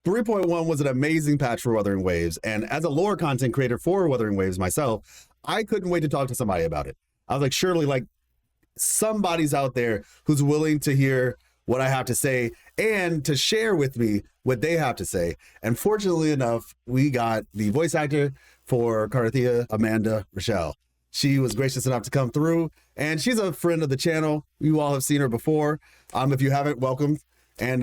3.1 was an amazing patch for Wuthering Waves, and as a lore content creator for Wuthering Waves myself, I couldn't wait to talk to somebody about it. I was like, surely, like, somebody's out there who's willing to hear what I have to say and to share with me what they have to say. And fortunately enough, we got the voice actor for Carathea, Amanda Rochelle. She was gracious enough to come through, and she's a friend of the channel. You all have seen her before. If you haven't, welcome. And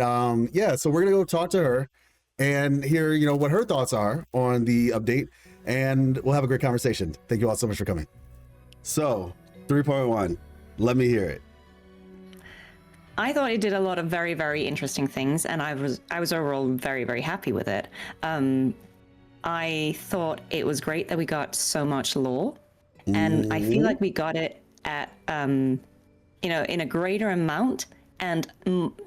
yeah, so we're gonna go talk to her and hear, you know, what her thoughts are on the update, and we'll have a great conversation. Thank you all so much for coming. So 3.1, let me hear it. I thought it did a lot of very, very interesting things, and I was overall very, very happy with it. I thought it was great that we got so much lore, and I feel like we got it at you know, in a greater amount and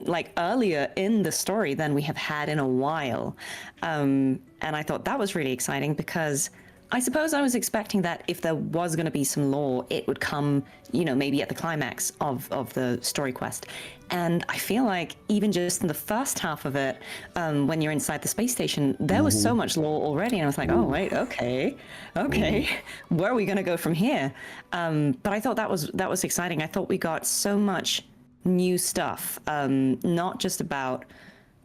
like earlier in the story than we have had in a while. And I thought that was really exciting because I suppose I was expecting that if there was going to be some lore, it would come, you know, maybe at the climax of the story quest. And I feel like even just in the first half of it, when you're inside the space station, there was so much lore already. And I was like, oh, wait, okay. Where are we going to go from here? But I thought that was exciting. I thought we got so much new stuff, not just about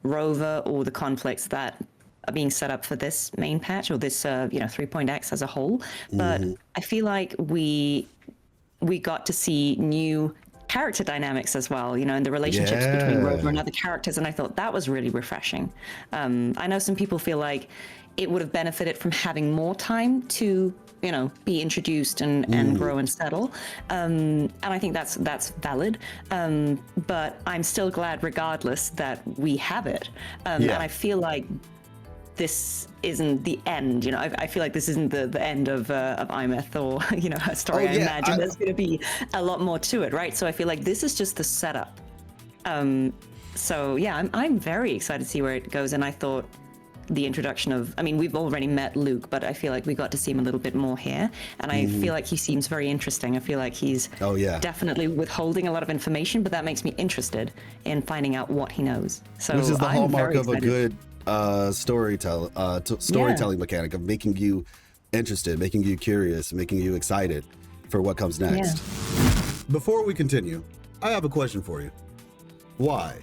Rover or the conflicts that are being set up for this main patch or this, you know, 3.x as a whole. But I feel like we got to see new character dynamics as well, you know, and the relationships between Rover and other characters. And I thought that was really refreshing. I know some people feel like it would have benefited from having more time to, you know, be introduced and grow and settle. And I think that's valid. But I'm still glad regardless that we have it. And I feel like this isn't the end, you know. I feel like this isn't the end of Aemeath or, you know, her story. I imagine there's going to be a lot more to it, right? So I feel like this is just the setup. So yeah, I'm very excited to see where it goes. And I thought the introduction of, I mean, we've already met Luke, but I feel like we got to see him a little bit more here. And I feel like he seems very interesting. I feel like he's definitely withholding a lot of information, but that makes me interested in finding out what he knows. So which is the hallmark of excited. a good storytelling mechanic, of making you interested, making you curious, making you excited for what comes next. Before we continue, I have a question for you. Why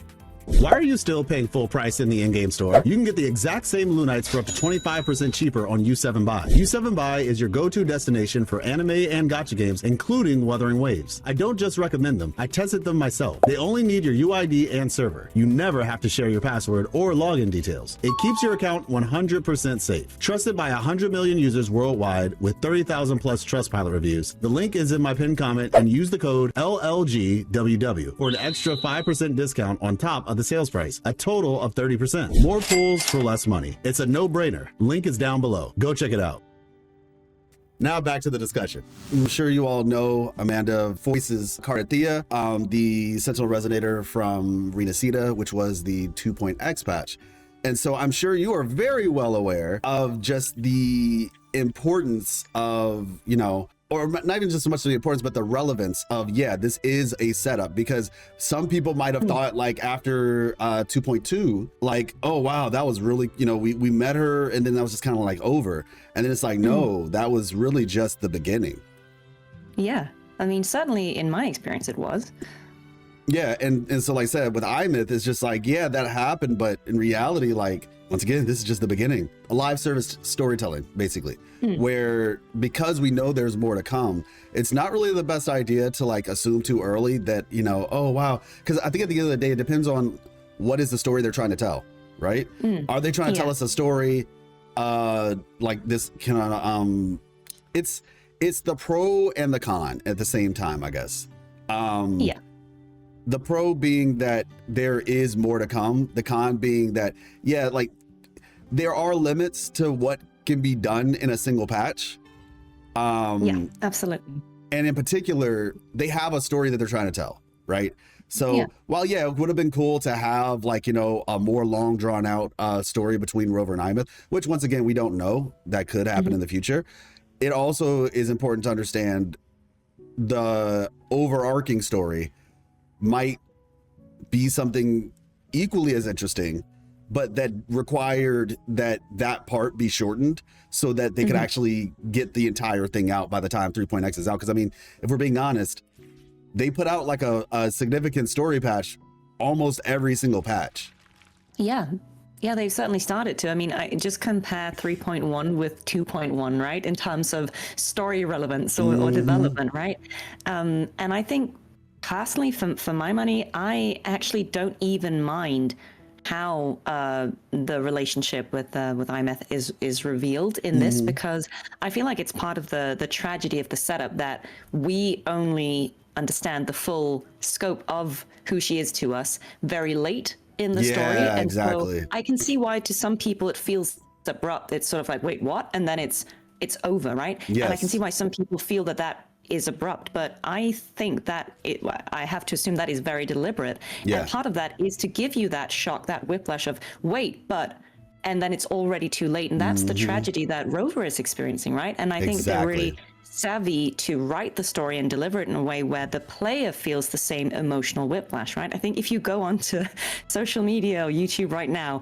are you still paying full price in the in-game store? You can get the exact same Lunites for up to 25% cheaper on U7 Buy. U7 Buy is your go-to destination for anime and gacha games, including Wuthering Waves. I don't just recommend them, I tested them myself. They only need your UID and server. You never have to share your password or login details. It keeps your account 100% safe. Trusted by 100 million users worldwide with 30,000 plus Trustpilot reviews. The link is in my pinned comment, and use the code LLGWW for an extra 5% discount on top of the sales price, a total of 30%. More pulls for less money. It's a no-brainer. Link is down below. Go check it out. Now back to the discussion. I'm sure you all know Amanda voices Carathea, the Sentinel Resonator from Renacida, which was the 2.x patch. And so I'm sure you are very well aware of just the importance of, you know, or not even just so much the importance, but the relevance of, this is a setup, because some people might have thought, like, after 2.2, like, oh, wow, that was really, you know, we met her and then that was just kind of like over. And then it's like, no, that was really just the beginning. Yeah, I mean, certainly in my experience, it was. Yeah, and so like I said, with Aemeath, it's just like, yeah, that happened, but in reality, like, once again, this is just the beginning. A live service storytelling, basically, where, because we know there's more to come, it's not really the best idea to like assume too early that, you know, oh, wow. Because I think at the end of the day, it depends on what is the story they're trying to tell, right? Are they trying to tell us a story like this kind of, it's the pro and the con at the same time, I guess. The pro being that there is more to come. The con being that, like, there are limits to what can be done in a single patch. Yeah, absolutely. And in particular, they have a story that they're trying to tell, right? So while, it would have been cool to have, like, you know, a more long drawn out story between Rover and Aemeath, which once again, we don't know, that could happen in the future. It also is important to understand the overarching story might be something equally as interesting, but that required that part be shortened so that they could actually get the entire thing out by the time 3.x is out. Because I mean, if we're being honest, they put out like a significant story patch almost every single patch. Yeah. Yeah, they've certainly started to. I mean, I just compare 3.1 with 2.1, right? In terms of story relevance or development, right? And I think personally, for my money, I actually don't even mind how the relationship with Aemeath is revealed in this, because I feel like it's part of the tragedy of the setup that we only understand the full scope of who she is to us very late in the story. And exactly. so I can see why to some people it feels abrupt. It's sort of like, wait, what? And then it's over, right? Yes. And I can see why some people feel that is abrupt, but I think that I have to assume that is very deliberate. Yeah. And part of that is to give you that shock, that whiplash of wait, but, and then it's already too late. And that's the tragedy that Rover is experiencing, right? And I think they're really savvy to write the story and deliver it in a way where the player feels the same emotional whiplash, right? I think if you go onto social media or YouTube right now,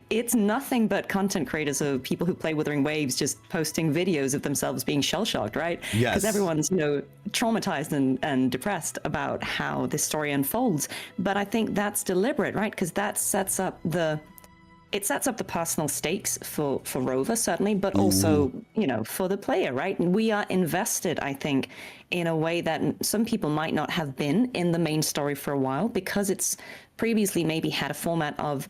it's nothing but content creators of people who play Wuthering Waves just posting videos of themselves being shell-shocked, right? Yes. Because everyone's, traumatized and depressed about how this story unfolds. But I think that's deliberate, right? Because that sets up the personal stakes for Rover, certainly, but also, for the player, right? We are invested, I think, in a way that some people might not have been in the main story for a while, because it's previously maybe had a format of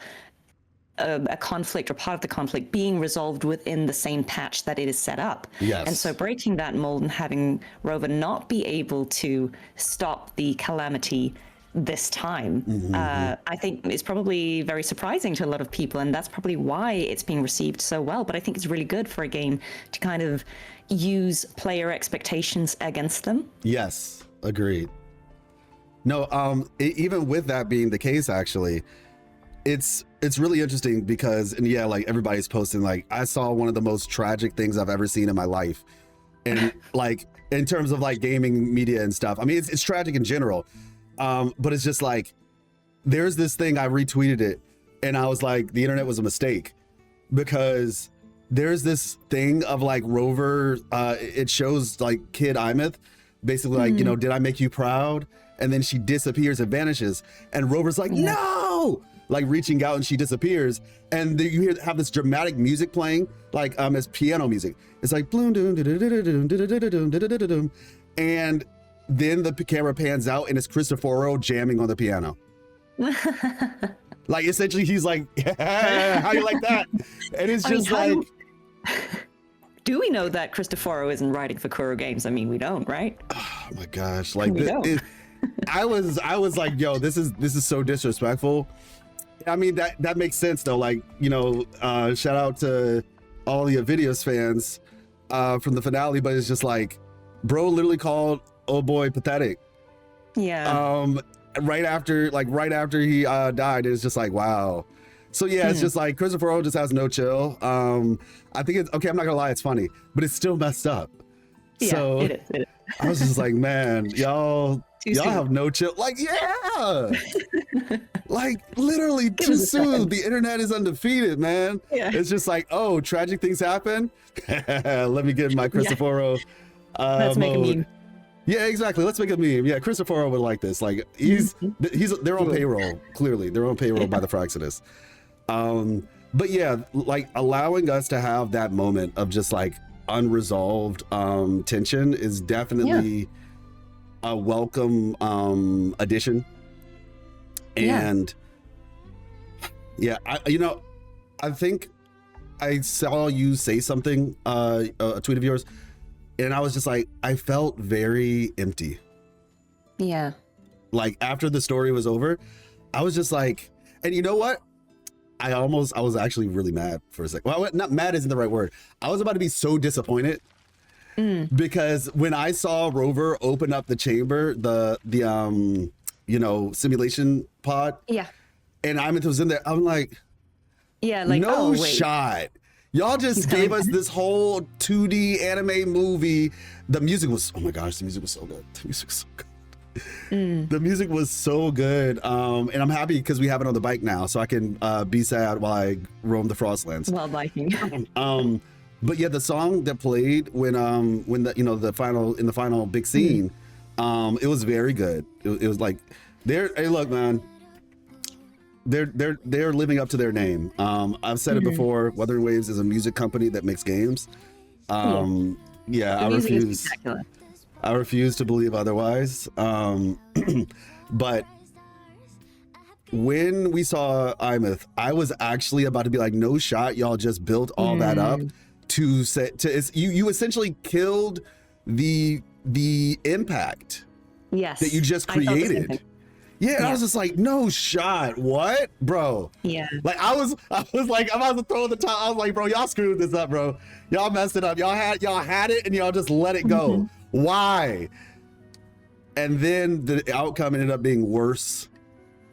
a conflict or part of the conflict being resolved within the same patch that it is set up. Yes. And so breaking that mold and having Rover not be able to stop the calamity this time, I think is probably very surprising to a lot of people, and that's probably why it's being received so well. But I think it's really good for a game to kind of use player expectations against them. Yes, agreed. No, even with that being the case, actually, it's really interesting because, and yeah, like everybody's posting, like, I saw one of the most tragic things I've ever seen in my life, and like in terms of like gaming media and stuff. I mean, it's tragic in general. But it's just like, there's this thing, I retweeted it and I was like, the internet was a mistake, because there's this thing of like Rover, it shows like kid Aemeath basically like, did I make you proud? And then she disappears and vanishes. And Rover's like, no, like reaching out, and she disappears. And then you have this dramatic music playing, like as piano music. It's like, and then the camera pans out and it's Cristoforo jamming on the piano. Like essentially he's like, how you like that? And it's just do we know that Cristoforo isn't writing for Kuro Games? I mean, we don't, right? Oh my gosh. Like I was like, yo, this is so disrespectful. I mean, that makes sense though. Like, shout out to all the Avidius fans from the finale, but it's just like, bro literally called oh boy pathetic. Yeah. Right after he died, it's just like, wow. So yeah, it's just like Cristoforo just has no chill. I think it's okay, I'm not gonna lie, it's funny, but it's still messed up. Yeah, so it is. I was just like, man, y'all have no chill. Like, yeah. Like literally too soon. The internet is undefeated, man. Yeah. It's just like, oh, tragic things happen. Let me get my Cristoforo Let's make a meme. Yeah, exactly. Let's make a meme. Yeah, Cristoforo would like this. Like they're on payroll. Clearly, they're on payroll by the Fraxinus. But yeah, like allowing us to have that moment of just like unresolved tension is definitely a welcome addition. And I think I saw you say something, a tweet of yours, and I was just like, I felt very empty. Yeah. Like after the story was over, I was just like, and you know what? I was actually really mad for a second. Well, not mad isn't the right word. I was about to be so disappointed because when I saw Rover open up the chamber, the simulation pod. Yeah. And Aemeath was in there. I'm like, no shot. Y'all just gave us this whole 2D anime movie. The music was, oh my gosh, the music was so good. The music was so good. The music was so good. And I'm happy because we have it on the bike now, so I can be sad while I roam the Frostlands. While biking. But yeah, the song that played when the final big scene, it was very good. It was like, hey, look, man, they're living up to their name. I've said it before. Wuthering Waves is a music company that makes games. Yeah, I refuse to believe otherwise. But when we saw Aemeath, I was actually about to be like, no shot, y'all just built all that up to you essentially killed the impact that you just created. Yeah, I was just like, no shot. What, bro? Yeah. Like I was like, I'm about to throw the top. I was like, bro, y'all screwed this up, bro. Y'all messed it up. Y'all had it and y'all just let it go. Why? And then the outcome ended up being worse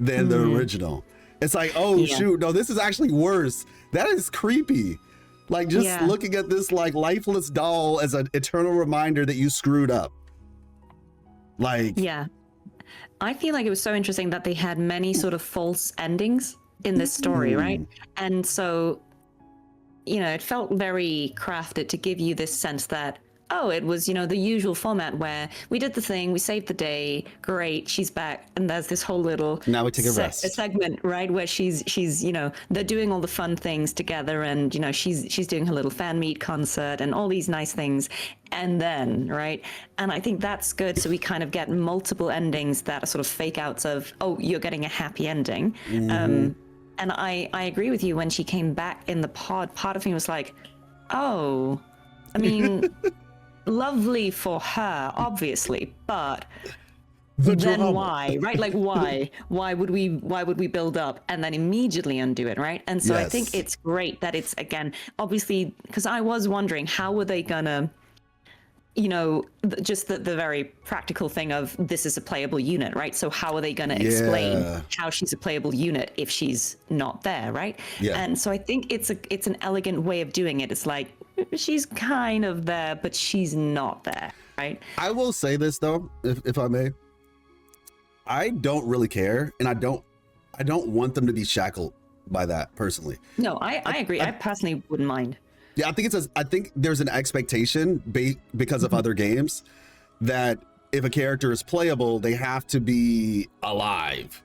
than the original. It's like, oh shoot, no, this is actually worse. That is creepy. Like just looking at this like lifeless doll as an eternal reminder that you screwed up. Like, yeah. I feel like it was so interesting that they had many sort of false endings in this story, right? And so, it felt very crafted to give you this sense that, oh, it was, the usual format where we did the thing, we saved the day, great, she's back, and there's this whole little now we take a rest segment, right, where she's they're doing all the fun things together, and she's doing her little fan meet concert and all these nice things, and then right, and I think that's good. So we kind of get multiple endings that are sort of fake outs of, oh, you're getting a happy ending. And I agree with you. When she came back in the pod, part of me was like, oh, I mean. Lovely for her, obviously, but then drama. Why, right? Like why would we build up and then immediately undo it, right? And so I think it's great that it's, again, obviously, because I was wondering how were they gonna, just the very practical thing of this is a playable unit, right? So how are they gonna explain how she's a playable unit if she's not there, right? And so I think it's an elegant way of doing it. It's like, she's kind of there, but she's not there, right? I will say this though, if I may. I don't really care, and I don't want them to be shackled by that personally. No, I agree. I personally wouldn't mind. Yeah, I think there's an expectation because of other games that if a character is playable, they have to be alive.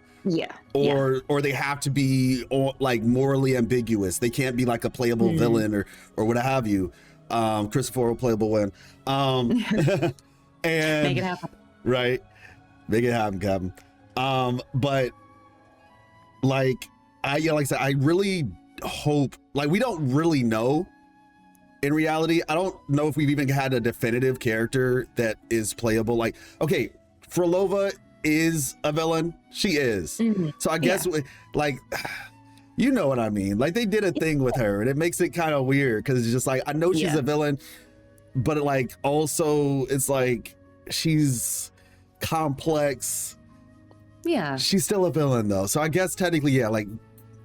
Or they have to be like morally ambiguous. They can't be like a playable villain or what have you. Christopher, a playable one. And make it happen. Right. Make it happen, Captain. But like I said, I really hope, like, we don't really know in reality. I don't know if we've even had a definitive character that is playable. Like, okay, Frolova is a villain. She is. So I guess like, you know what I mean? Like, they did a thing with her and it makes it kind of weird because it's just like, I know she's a villain, but like also it's like she's complex. Yeah. She's still a villain though. So I guess technically, like,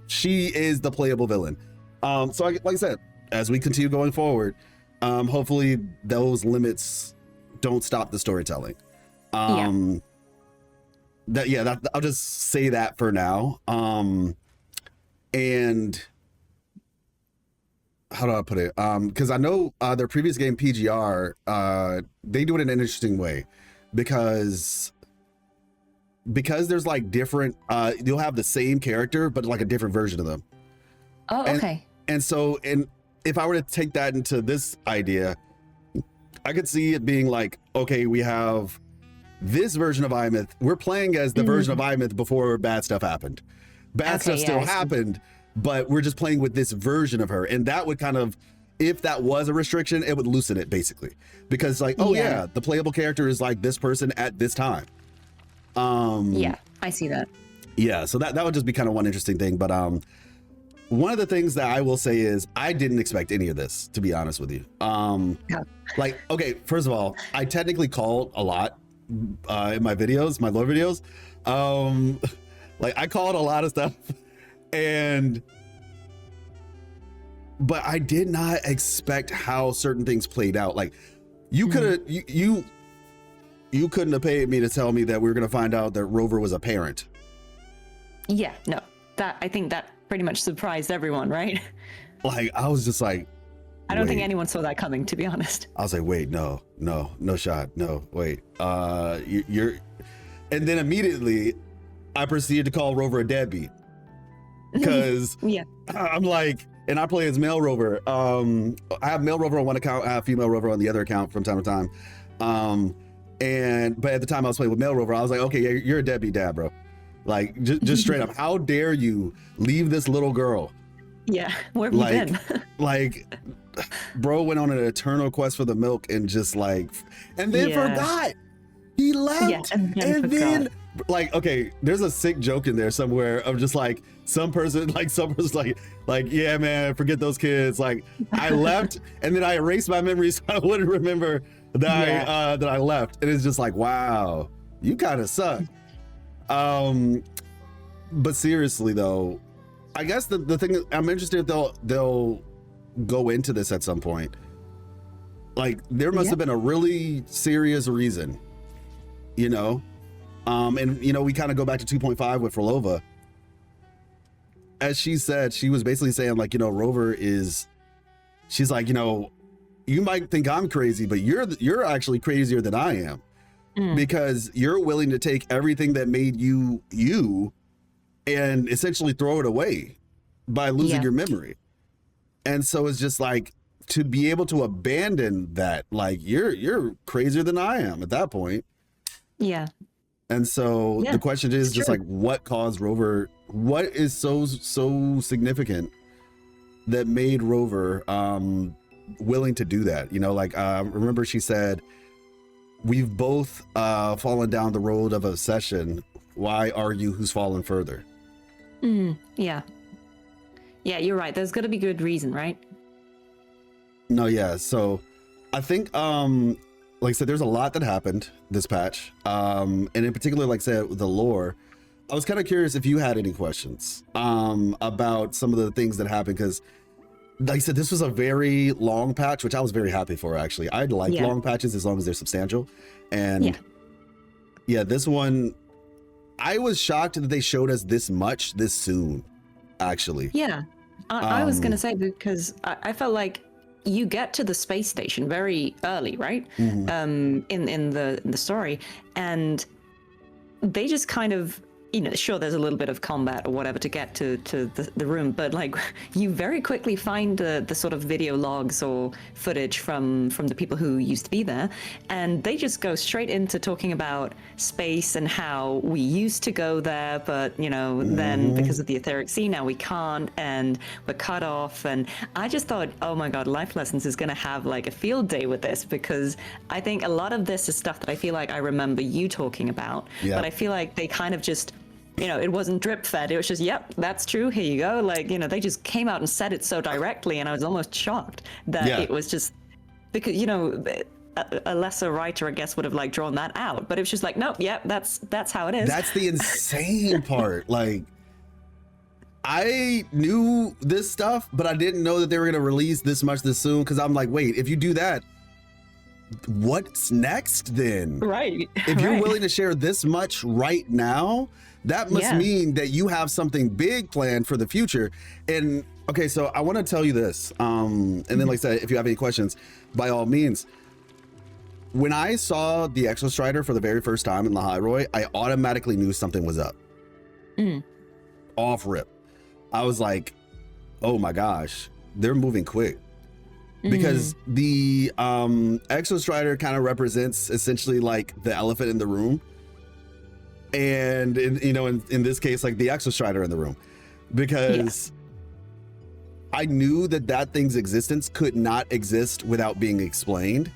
she is the playable villain. So like I said, as we continue going forward, hopefully those limits don't stop the storytelling. I'll just say that for now. And how do I put it? Because I know their previous game PGR, they do it in an interesting way because there's like different, you'll have the same character but like a different version of them. Oh, okay. And so, if I were to take that into this idea, I could see it being like, okay, we have this version of Aemeath. We're playing as the version of Aemeath before bad stuff happened. Bad stuff still happened, but we're just playing with this version of her. And that would kind of, if that was a restriction, it would loosen it basically. Because like, the playable character is like this person at this time. I see that. Yeah, so that would just be kind of one interesting thing. But one of the things that I will say is I didn't expect any of this, to be honest with you. Like, okay, first of all, I technically called a lot in my videos, my lore videos. Like, I called a lot of stuff, but I did not expect how certain things played out. Like, you could have, you couldn't have paid me to tell me that we were going to find out that Rover was a parent. Yeah, no, I think that pretty much surprised everyone, right? Like, I was just like, I don't think anyone saw that coming, to be honest. I was like, wait, no shot. No, wait. You're, and then immediately I proceeded to call Rover a deadbeat because yeah, I'm like, and I play as male Rover. I have male Rover on one account, I have female Rover on the other account from time to time. But at the time I was playing with male Rover, I was like, okay, yeah, you're a deadbeat dad, bro. Like, just straight up, how dare you leave this little girl? Yeah, where have you been? Like, bro went on an eternal quest for the milk and just like, and then forgot. He left. Yeah, and then like, okay, there's a sick joke in there somewhere of just like some person's like, yeah, man, forget those kids. Like, I left and then I erased my memories so I wouldn't remember that I left. And it's just like, wow, you kind of suck. But seriously though, I guess the thing, I'm interested if they'll go into this at some point. Like, there must have been a really serious reason, you know? And you know, we kind of go back to 2.5 with Frolova. As she said, she was basically saying like, you know, Rover she's like, you know, you might think I'm crazy, but you're actually crazier than I am. Because you're willing to take everything that made you and essentially throw it away by losing your memory. And so it's just like, to be able to abandon that, like, you're crazier than I am at that point. Yeah. And so the question is just like, what caused Rover? What is so significant that made Rover willing to do that? You know, like, remember she said, we've both fallen down the road of obsession. Why argue who's fallen further? Yeah, you're right. There's got to be good reason, right? No, yeah. So I think, like I said, there's a lot that happened this patch. And in particular, like I said, the lore, I was kind of curious if you had any questions about some of the things that happened, because like I said, this was a very long patch, which I was very happy for, actually. I like long patches as long as they're substantial. And this one, I was shocked that they showed us this much this soon, actually. Yeah, I was going to say, because I felt like you get to the space station very early, right? In the story, and they just kind of, you know, sure, there's a little bit of combat or whatever to get to the room, but like, you very quickly find the sort of video logs or footage from the people who used to be there, and they just go straight into talking about space and how we used to go there, but you know, then because of the etheric sea, now we can't, and we're cut off. And I just thought, oh my god, Life Lessons is going to have like a field day with this, because I think a lot of this is stuff that I feel like I remember you talking about, but I feel like they kind of just, you know, it wasn't drip fed. It was just, yep, that's true. Here you go. Like, you know, they just came out and said it so directly, and I was almost shocked that it was just, because, you know, a lesser writer, I guess, would have like drawn that out, but it was just like, nope, yep, that's how it is. That's the insane part. Like, I knew this stuff, but I didn't know that they were going to release this much this soon. Because I'm like, wait, if you do that, what's next then? Right. If you're willing to share this much right now, that must mean that you have something big planned for the future. And okay, so I want to tell you this. And then, like I said, if you have any questions, by all means. When I saw the Exostrider for the very first time in Lahairoi, I automatically knew something was up. Off rip. I was like, oh my gosh, they're moving quick. Because the Exostrider kind of represents essentially like the elephant in the room. And in this case, like the Exostrider in the room, because I knew that thing's existence could not exist without being explained.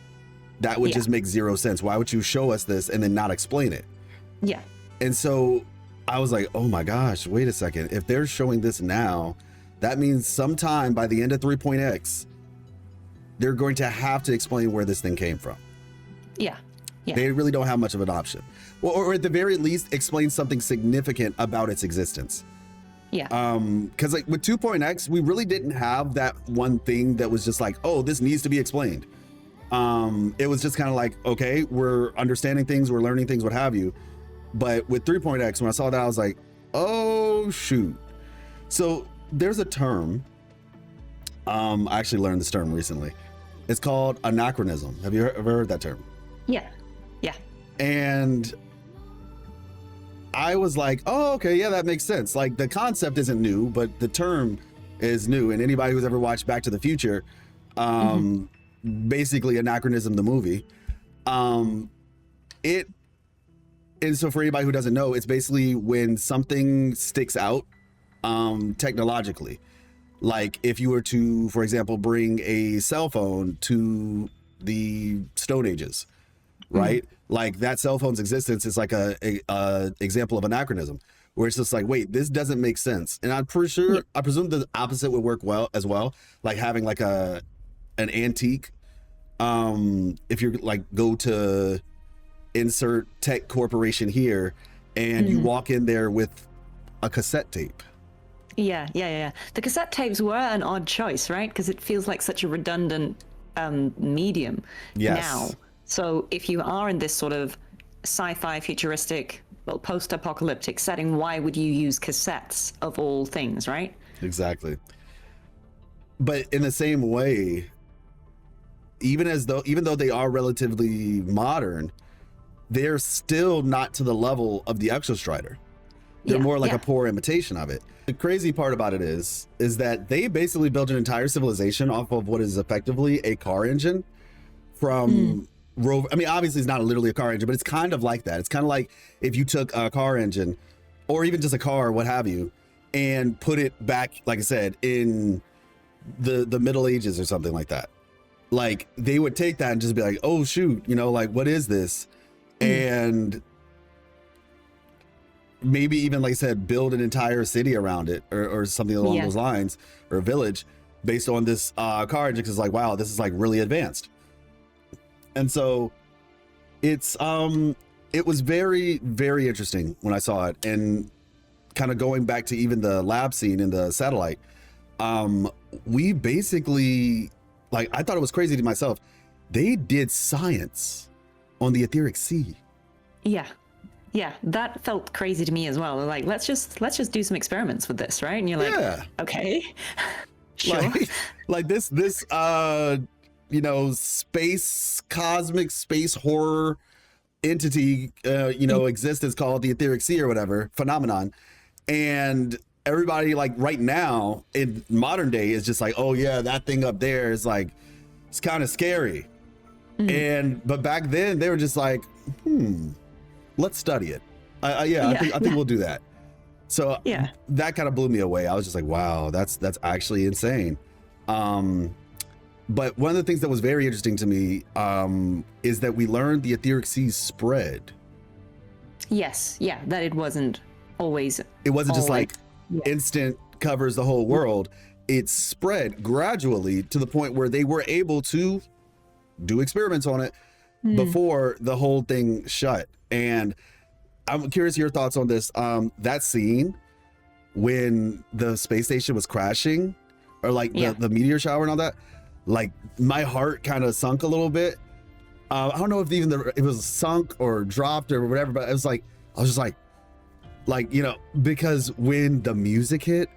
That would just make zero sense. Why would you show us this and then not explain it? Yeah. And so I was like, oh my gosh, wait a second. If they're showing this now, that means sometime by the end of 3.x, they're going to have to explain where this thing came from. Yeah. They really don't have much of an option. Well, or at the very least, explain something significant about its existence. Yeah. Because like with 2.x, we really didn't have that one thing that was just like, oh, this needs to be explained. It was just kind of like, okay, we're understanding things, we're learning things, what have you. But with 3.x, when I saw that, I was like, oh shoot. So there's a term. I actually learned this term recently. It's called anachronism. Have you ever heard that term? Yeah. And I was like, oh, okay, yeah, that makes sense. Like the concept isn't new, but the term is new. And anybody who's ever watched Back to the Future, basically anachronism, the movie, and so for anybody who doesn't know, it's basically when something sticks out technologically. Like if you were to, for example, bring a cell phone to the Stone Ages, right? Like that cell phone's existence is like a example of anachronism, where it's just like, wait, this doesn't make sense. And I'm pretty sure, I presume the opposite would work well as well. Like having like an antique, if you're like, go to insert tech corporation here and you walk in there with a cassette tape. Yeah. The cassette tapes were an odd choice, right? Because it feels like such a redundant medium now. So if you are in this sort of sci-fi futuristic, well, post-apocalyptic setting, why would you use cassettes of all things, right? Exactly. But in the same way, even though they are relatively modern, they're still not to the level of the Exostrider. They're more like a poor imitation of it. The crazy part about it is that they basically built an entire civilization off of what is effectively a car engine from Rover. I mean, obviously it's not literally a car engine, but it's kind of like that. It's kind of like if you took a car engine or even just a car, what have you, and put it back, like I said, in the Middle Ages or something like that. Like they would take that and just be like, oh shoot, like, what is this? And maybe even, like I said, build an entire city around it or something along those lines, or a village based on this car engine. Because it's like, wow, this is like really advanced. And so it was very, very interesting when I saw it. And kind of going back to even the lab scene in the satellite, we basically, like, I thought it was crazy to myself. They did science on the etheric sea. Yeah, that felt crazy to me as well. Like, let's just do some experiments with this, right? And you're like, okay, sure. Like this cosmic space horror entity, existence called the etheric sea or whatever phenomenon, and everybody, like, right now in modern day is just like, oh yeah, that thing up there is like, it's kind of scary. But back then they were just like, let's study it. I think we'll do that. So that kind of blew me away. I was just like, wow, that's actually insane. But one of the things that was very interesting to me is that we learned the etheric seas spread. Yes, that it wasn't always. It wasn't just like instant covers the whole world. It spread gradually to the point where they were able to do experiments on it before the whole thing shut. And I'm curious your thoughts on this. That scene when the space station was crashing, or like the meteor shower and all that, like my heart kind of sunk a little bit. I don't know if even it was sunk or dropped or whatever, but it was like, I was just like, because when the music hit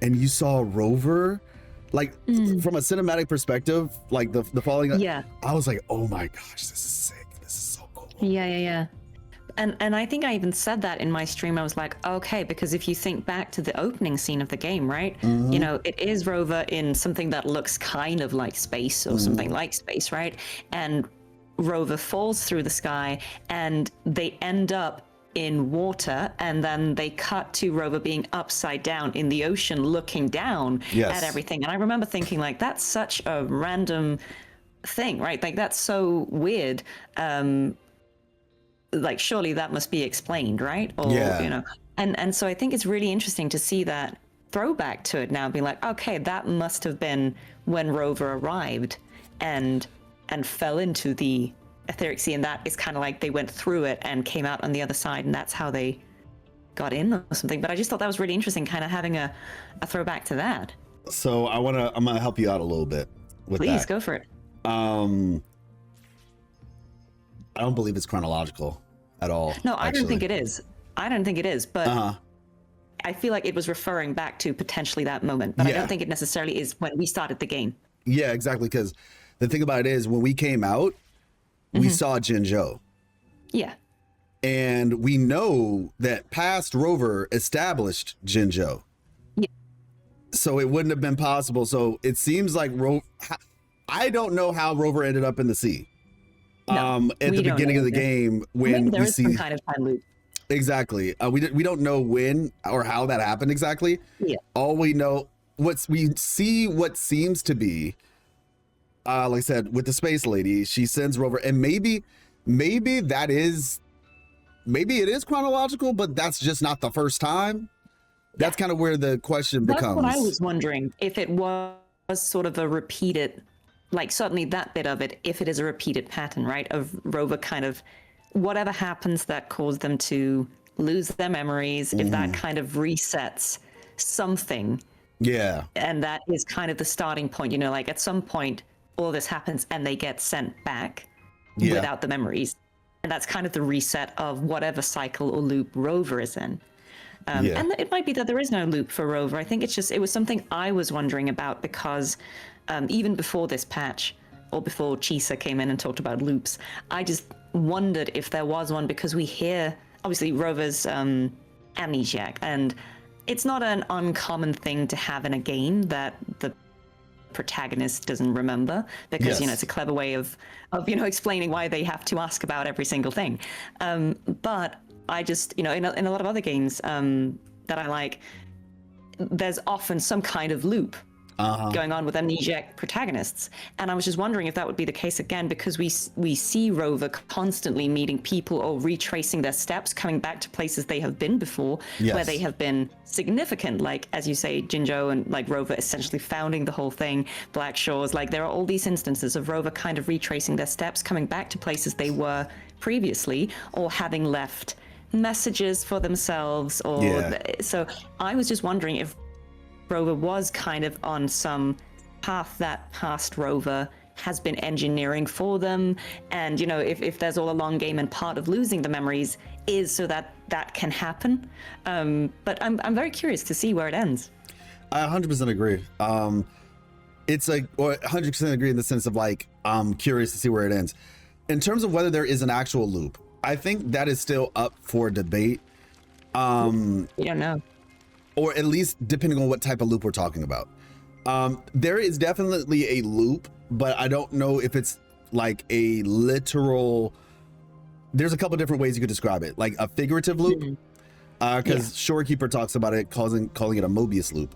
and you saw Rover, like from a cinematic perspective, like the falling, I was like, oh my gosh, this is sick. This is so cool. Yeah. And I think I even said that in my stream. I was like, okay, because if you think back to the opening scene of the game, right? It is Rover in something that looks kind of like space or something like space, right? And Rover falls through the sky and they end up in water, and then they cut to Rover being upside down in the ocean looking down at everything. And I remember thinking, like, that's such a random thing, right? Like, that's so weird. Like, surely that must be explained, right? Or and so I think it's really interesting to see that throwback to it now, being like, okay, that must have been when Rover arrived and fell into the etheric sea, and that is kind of like they went through it and came out on the other side, and that's how they got in or something. But I just thought that was really interesting, kind of having a throwback to that. So I'm gonna help you out a little bit with that. Please go for it. I don't believe it's chronological at all. No, I don't actually. think it is. I don't think it is, but Uh-huh. I feel like it was referring back to potentially that moment, but I Yeah. don't think it necessarily is when we started the game. Yeah, exactly. Because the thing about it is, when we came out, we saw Jinzhou. Yeah. And we know that past Rover established Jinzhou. Yeah. So it wouldn't have been possible. So it seems like I don't know how Rover ended up in the sea. No, At the beginning of the game, when there we is see some kind of time loop. exactly, we don't know when or how that happened exactly. Yeah. All we know, what seems to be, like I said, with the space lady, she sends Rover, and maybe it is chronological, but that's just not the first time. That's kind of where the question That's becomes. what I was wondering, if it was sort of a repeated, like certainly that bit of it, if it is a repeated pattern, right, of Rover kind of, whatever happens that caused them to lose their memories, if that kind of resets something. Yeah. And that is kind of the starting point, you know, like at some point all this happens and they get sent back without the memories. And that's kind of the reset of whatever cycle or loop Rover is in. And it might be that there is no loop for Rover. I think it was something I was wondering about because even before this patch, or before Chisa came in and talked about loops, I just wondered if there was one, because we hear, obviously, Rover's amnesiac, and it's not an uncommon thing to have in a game that the protagonist doesn't remember, because you know, it's a clever way of explaining why they have to ask about every single thing. But I just, in a lot of other games that I like, there's often some kind of loop going on with amnesiac protagonists, and I was just wondering if that would be the case again, because we see Rover constantly meeting people or retracing their steps, coming back to places they have been before, where they have been significant, like as you say, Jinzhou, and like Rover essentially founding the whole thing, Black Shores. Like there are all these instances of Rover kind of retracing their steps, coming back to places they were previously, or having left messages for themselves, or so I was just wondering if Rover was kind of on some path that past Rover has been engineering for them, and if there's all a long game and part of losing the memories is so that can happen. But I'm very curious to see where it ends. I 100% agree. It's like, or 100% agree in the sense of like, I'm curious to see where it ends. In terms of whether there is an actual loop, I think that is still up for debate. We don't know. Or at least depending on what type of loop we're talking about. There is definitely a loop, but I don't know if it's like a literal, there's a couple different ways you could describe it, like a figurative loop, because Shorekeeper talks about it, calling it a Mobius loop.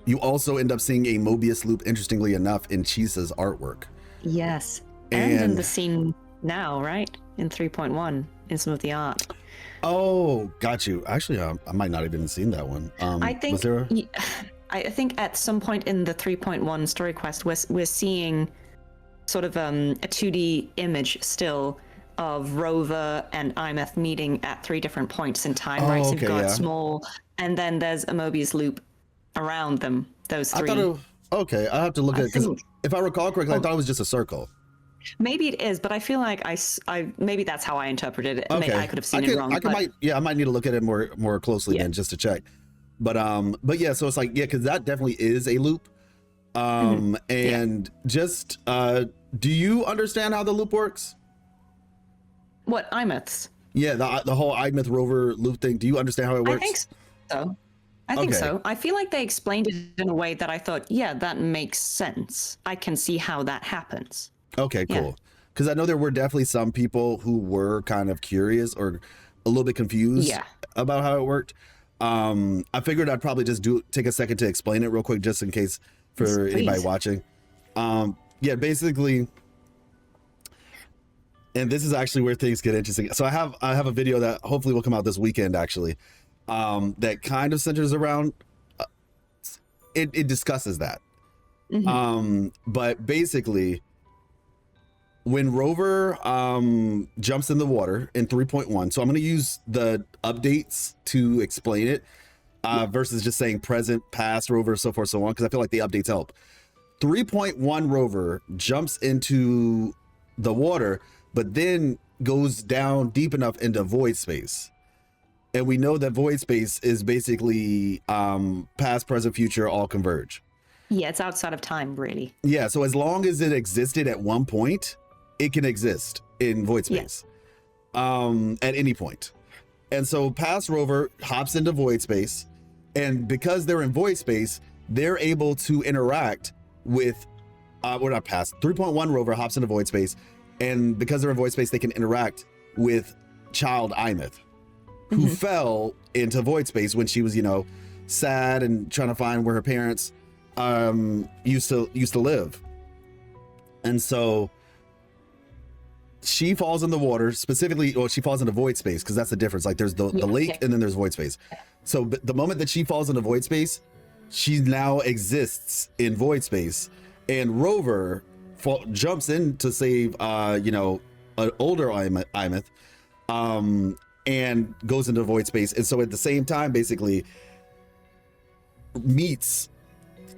You also end up seeing a Mobius loop, interestingly enough, in Chisa's artwork. Yes, and in the scene now, right? In 3.1, in some of the art. Oh, got you. Actually, I might not have even seen that one. I think was there I think at some point in the 3.1 story quest, we're seeing sort of a 2D image still of Rover and Aemeath meeting at 3 different points in time, right? So you've got small, and then there's a Mobius loop around them, those 3. Okay, I have to look at it, because if I recall correctly, I thought it was just a circle. Maybe it is, but I feel like I maybe that's how I interpreted it. Okay. I could have seen it wrong. I might need to look at it more closely then, just to check. But yeah, so it's like, because that definitely is a loop. And just do you understand how the loop works? What, Aemeath's? Yeah, the whole Aemeath Rover loop thing. Do you understand how it works? I think so. I think so. I feel like they explained it in a way that I thought, yeah, that makes sense. I can see how that happens. Okay, cool. Because I know there were definitely some people who were kind of curious or a little bit confused about how it worked. I figured I'd probably just take a second to explain it real quick, just in case for anybody watching. Yeah, basically, and this is actually where things get interesting. So I have a video that hopefully will come out this weekend, actually, that kind of centers around. It discusses that. But basically, when Rover jumps in the water in 3.1, so I'm going to use the updates to explain it versus just saying present, past Rover, so forth, so on, because I feel like the updates help. 3.1 Rover jumps into the water, but then goes down deep enough into void space. And we know that void space is basically past, present, future all converge. Yeah, it's outside of time, really. Yeah, so as long as it existed at one point, it can exist in void space at any point. And so past rover hops into void space, and because they're in void space, they're able to interact with, we're not past, 3.1 rover hops into void space, and because they're in void space, they can interact with child Aemeath, who fell into void space when she was, you know, sad and trying to find where her parents used to live. And so she falls in the water, specifically, or she falls into void space, because that's the difference. Like there's the lake and then there's void space. So the moment that she falls into void space, she now exists in void space, and Rover jumps in to save you know, an older Aemeath, and goes into void space. And so at the same time, basically meets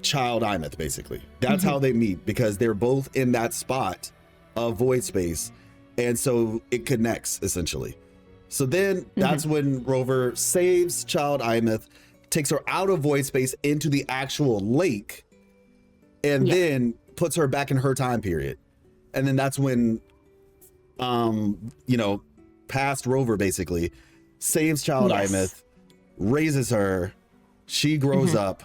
child Aemeath, basically. That's how they meet, because they're both in that spot of void space, and so it connects essentially. So then that's when Rover saves child Aemeath, takes her out of void space into the actual lake, and then puts her back in her time period. And then that's when you know, past Rover basically saves child Aemeath, raises her, she grows up,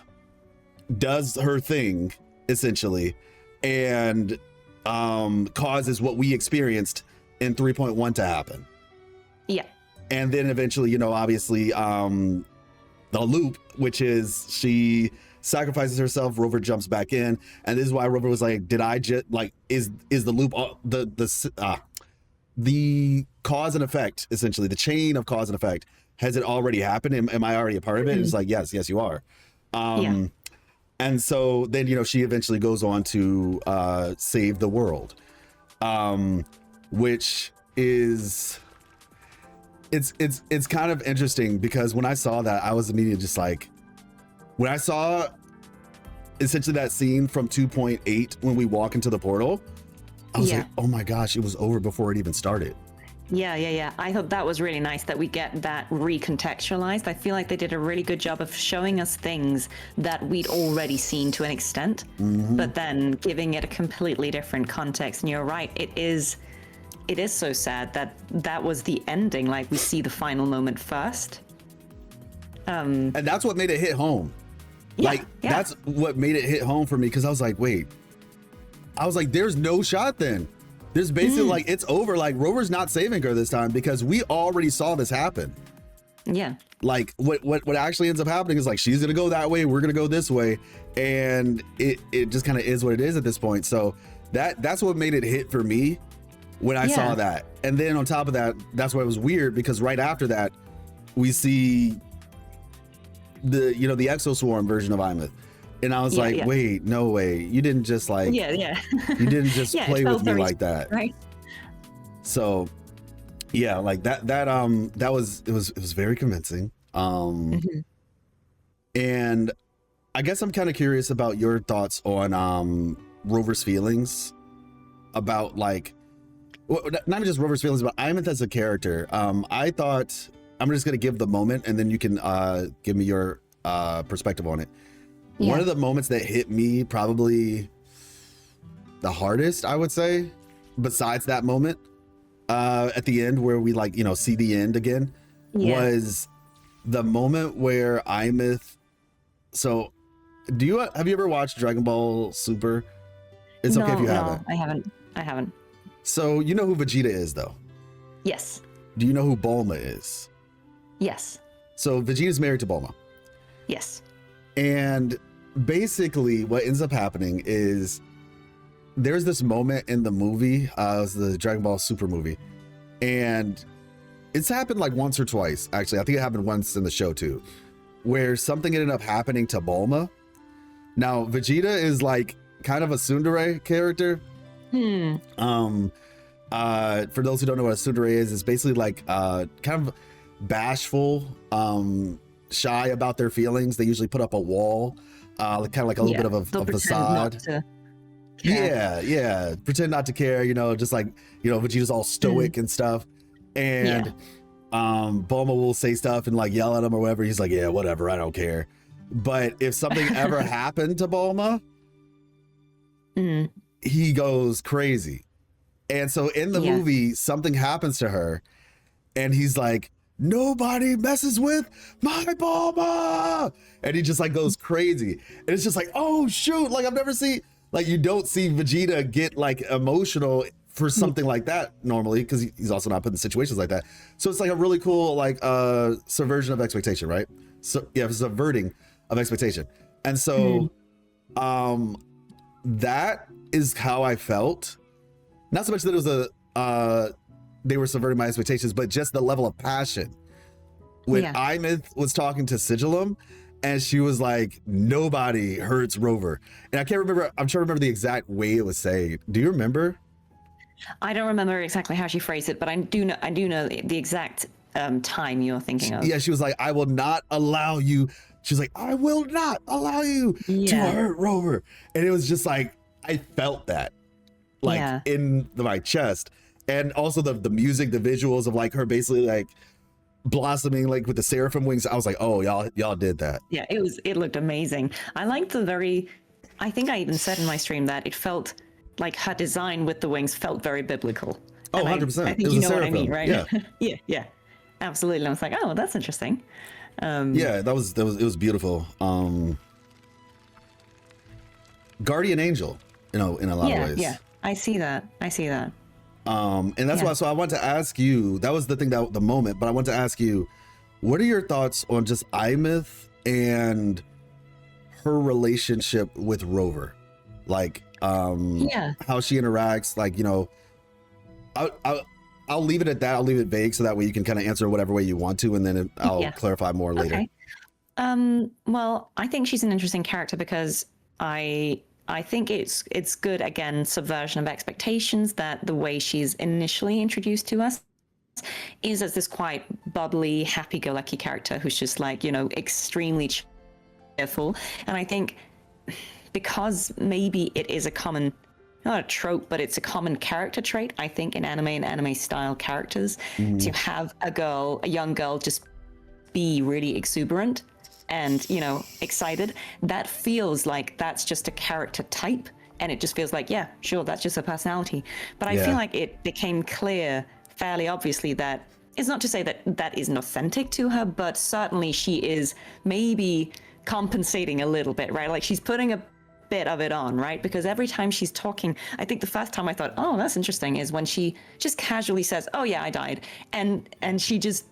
does her thing essentially, and causes what we experienced in 3.1 to happen. Yeah. And then eventually, you know, obviously the loop, which is she sacrifices herself, Rover jumps back in, and this is why Rover was like, did I just like, is the loop the cause and effect, essentially the chain of cause and effect, has it already happened? Am I already a part of it? It's like, yes you are. And so then, you know, she eventually goes on to save the world, which is, it's kind of interesting, because when I saw that, I was immediately just like, when I saw essentially that scene from 2.8 when we walk into the portal, I was like, oh my gosh, it was over before it even started. Yeah. I thought that was really nice that we get that recontextualized. I feel like they did a really good job of showing us things that we'd already seen to an extent, but then giving it a completely different context. And you're right, it is so sad that that was the ending. Like, we see the final moment first. And that's what made it hit home. That's what made it hit home for me, because I was like, wait, there's no shot then. There's basically like, it's over. Like, Rover's not saving her this time, because we already saw this happen. Yeah. Like what actually ends up happening is, like, she's gonna go that way, we're gonna go this way, and it just kind of is what it is at this point. So that's what made it hit for me when I saw that. And then on top of that, that's why it was weird, because right after that we see the, you know, the exoswarm version of Aemeath. And I was like, wait, no way. You didn't just like, you didn't just play with me like that. Right. So yeah, like that was, it was very convincing. And I guess I'm kind of curious about your thoughts on Rover's feelings about, like, not just Rover's feelings, but Aemeath as a character. I thought, I'm just going to give the moment, and then you can give me your perspective on it. One of the moments that hit me probably the hardest, I would say, besides that moment at the end where we, like, you know, see the end again, was the moment where Aemeath. So have you ever watched Dragon Ball Super? It's okay if you haven't. I haven't. So you know who Vegeta is, though? Yes. Do you know who Bulma is? Yes. So Vegeta's married to Bulma. Yes. And basically what ends up happening is there's this moment in the movie, it's the Dragon Ball Super movie, and it's happened like once or twice, actually. I think it happened once in the show too, where something ended up happening to Bulma. Now, Vegeta is like kind of a tsundere character. For those who don't know what a tsundere is, it's basically like kind of bashful, shy about their feelings. They usually put up a wall, kind of like a little bit of a facade. Yeah, pretend not to care, just like, Vegeta's all stoic and stuff. And Bulma will say stuff and like yell at him or whatever. He's like, yeah, whatever, I don't care. But if something ever happened to Bulma, he goes crazy. And so in the movie, something happens to her and he's like, nobody messes with my Bulma. And he just like goes crazy. And it's just like, oh shoot, like I've never seen, like you don't see Vegeta get like emotional for something like that normally, because he's also not put in situations like that. So it's like a really cool like subversion of expectation, right? So yeah, subverting of expectation. And so that is how I felt. Not so much that it was they were subverting my expectations, but just the level of passion. When Aemeath was talking to Sigilum and she was like, nobody hurts Rover. And I can't remember, I'm trying to remember the exact way it was said. Do you remember? I don't remember exactly how she phrased it, but I do know the exact time you're thinking of. Yeah, she was like, I will not allow you. She's like, I will not allow you to hurt Rover. And it was just like, I felt that like in my chest. And also the music, the visuals of like her basically like blossoming like with the seraphim wings. I was like, oh, y'all did that. Yeah, it looked amazing. I liked I think I even said in my stream that it felt like her design with the wings felt very biblical. Oh, 100%. I think you know what I mean, right? Yeah. yeah, absolutely. And I was like, oh, that's interesting. Yeah, it was beautiful. Guardian angel, in a lot of ways. Yeah, I see that. And that's why, so I want to ask you, that was the thing, the moment, but I want to ask you, what are your thoughts on just Aemeath and her relationship with Rover? Like, how she interacts, like, I'll leave it at that. I'll leave it vague so that way you can kind of answer whatever way you want to, and then I'll clarify more later. Okay. Well, I think she's an interesting character because I think it's good, again, subversion of expectations, that the way she's initially introduced to us is as this quite bubbly, happy-go-lucky character who's just like, extremely cheerful. And I think because maybe it is a common, not a trope, but it's a common character trait, I think, in anime and anime style characters, to have a young girl just be really exuberant and, excited. That feels like that's just a character type. And it just feels like, yeah, sure, that's just her personality. But I feel like it became clear fairly obviously that it's not to say that that isn't authentic to her, but certainly she is maybe compensating a little bit, right? Like she's putting a bit of it on, right? Because every time she's talking, I think the first time I thought, oh, that's interesting, is when she just casually says, oh yeah, I died. And she just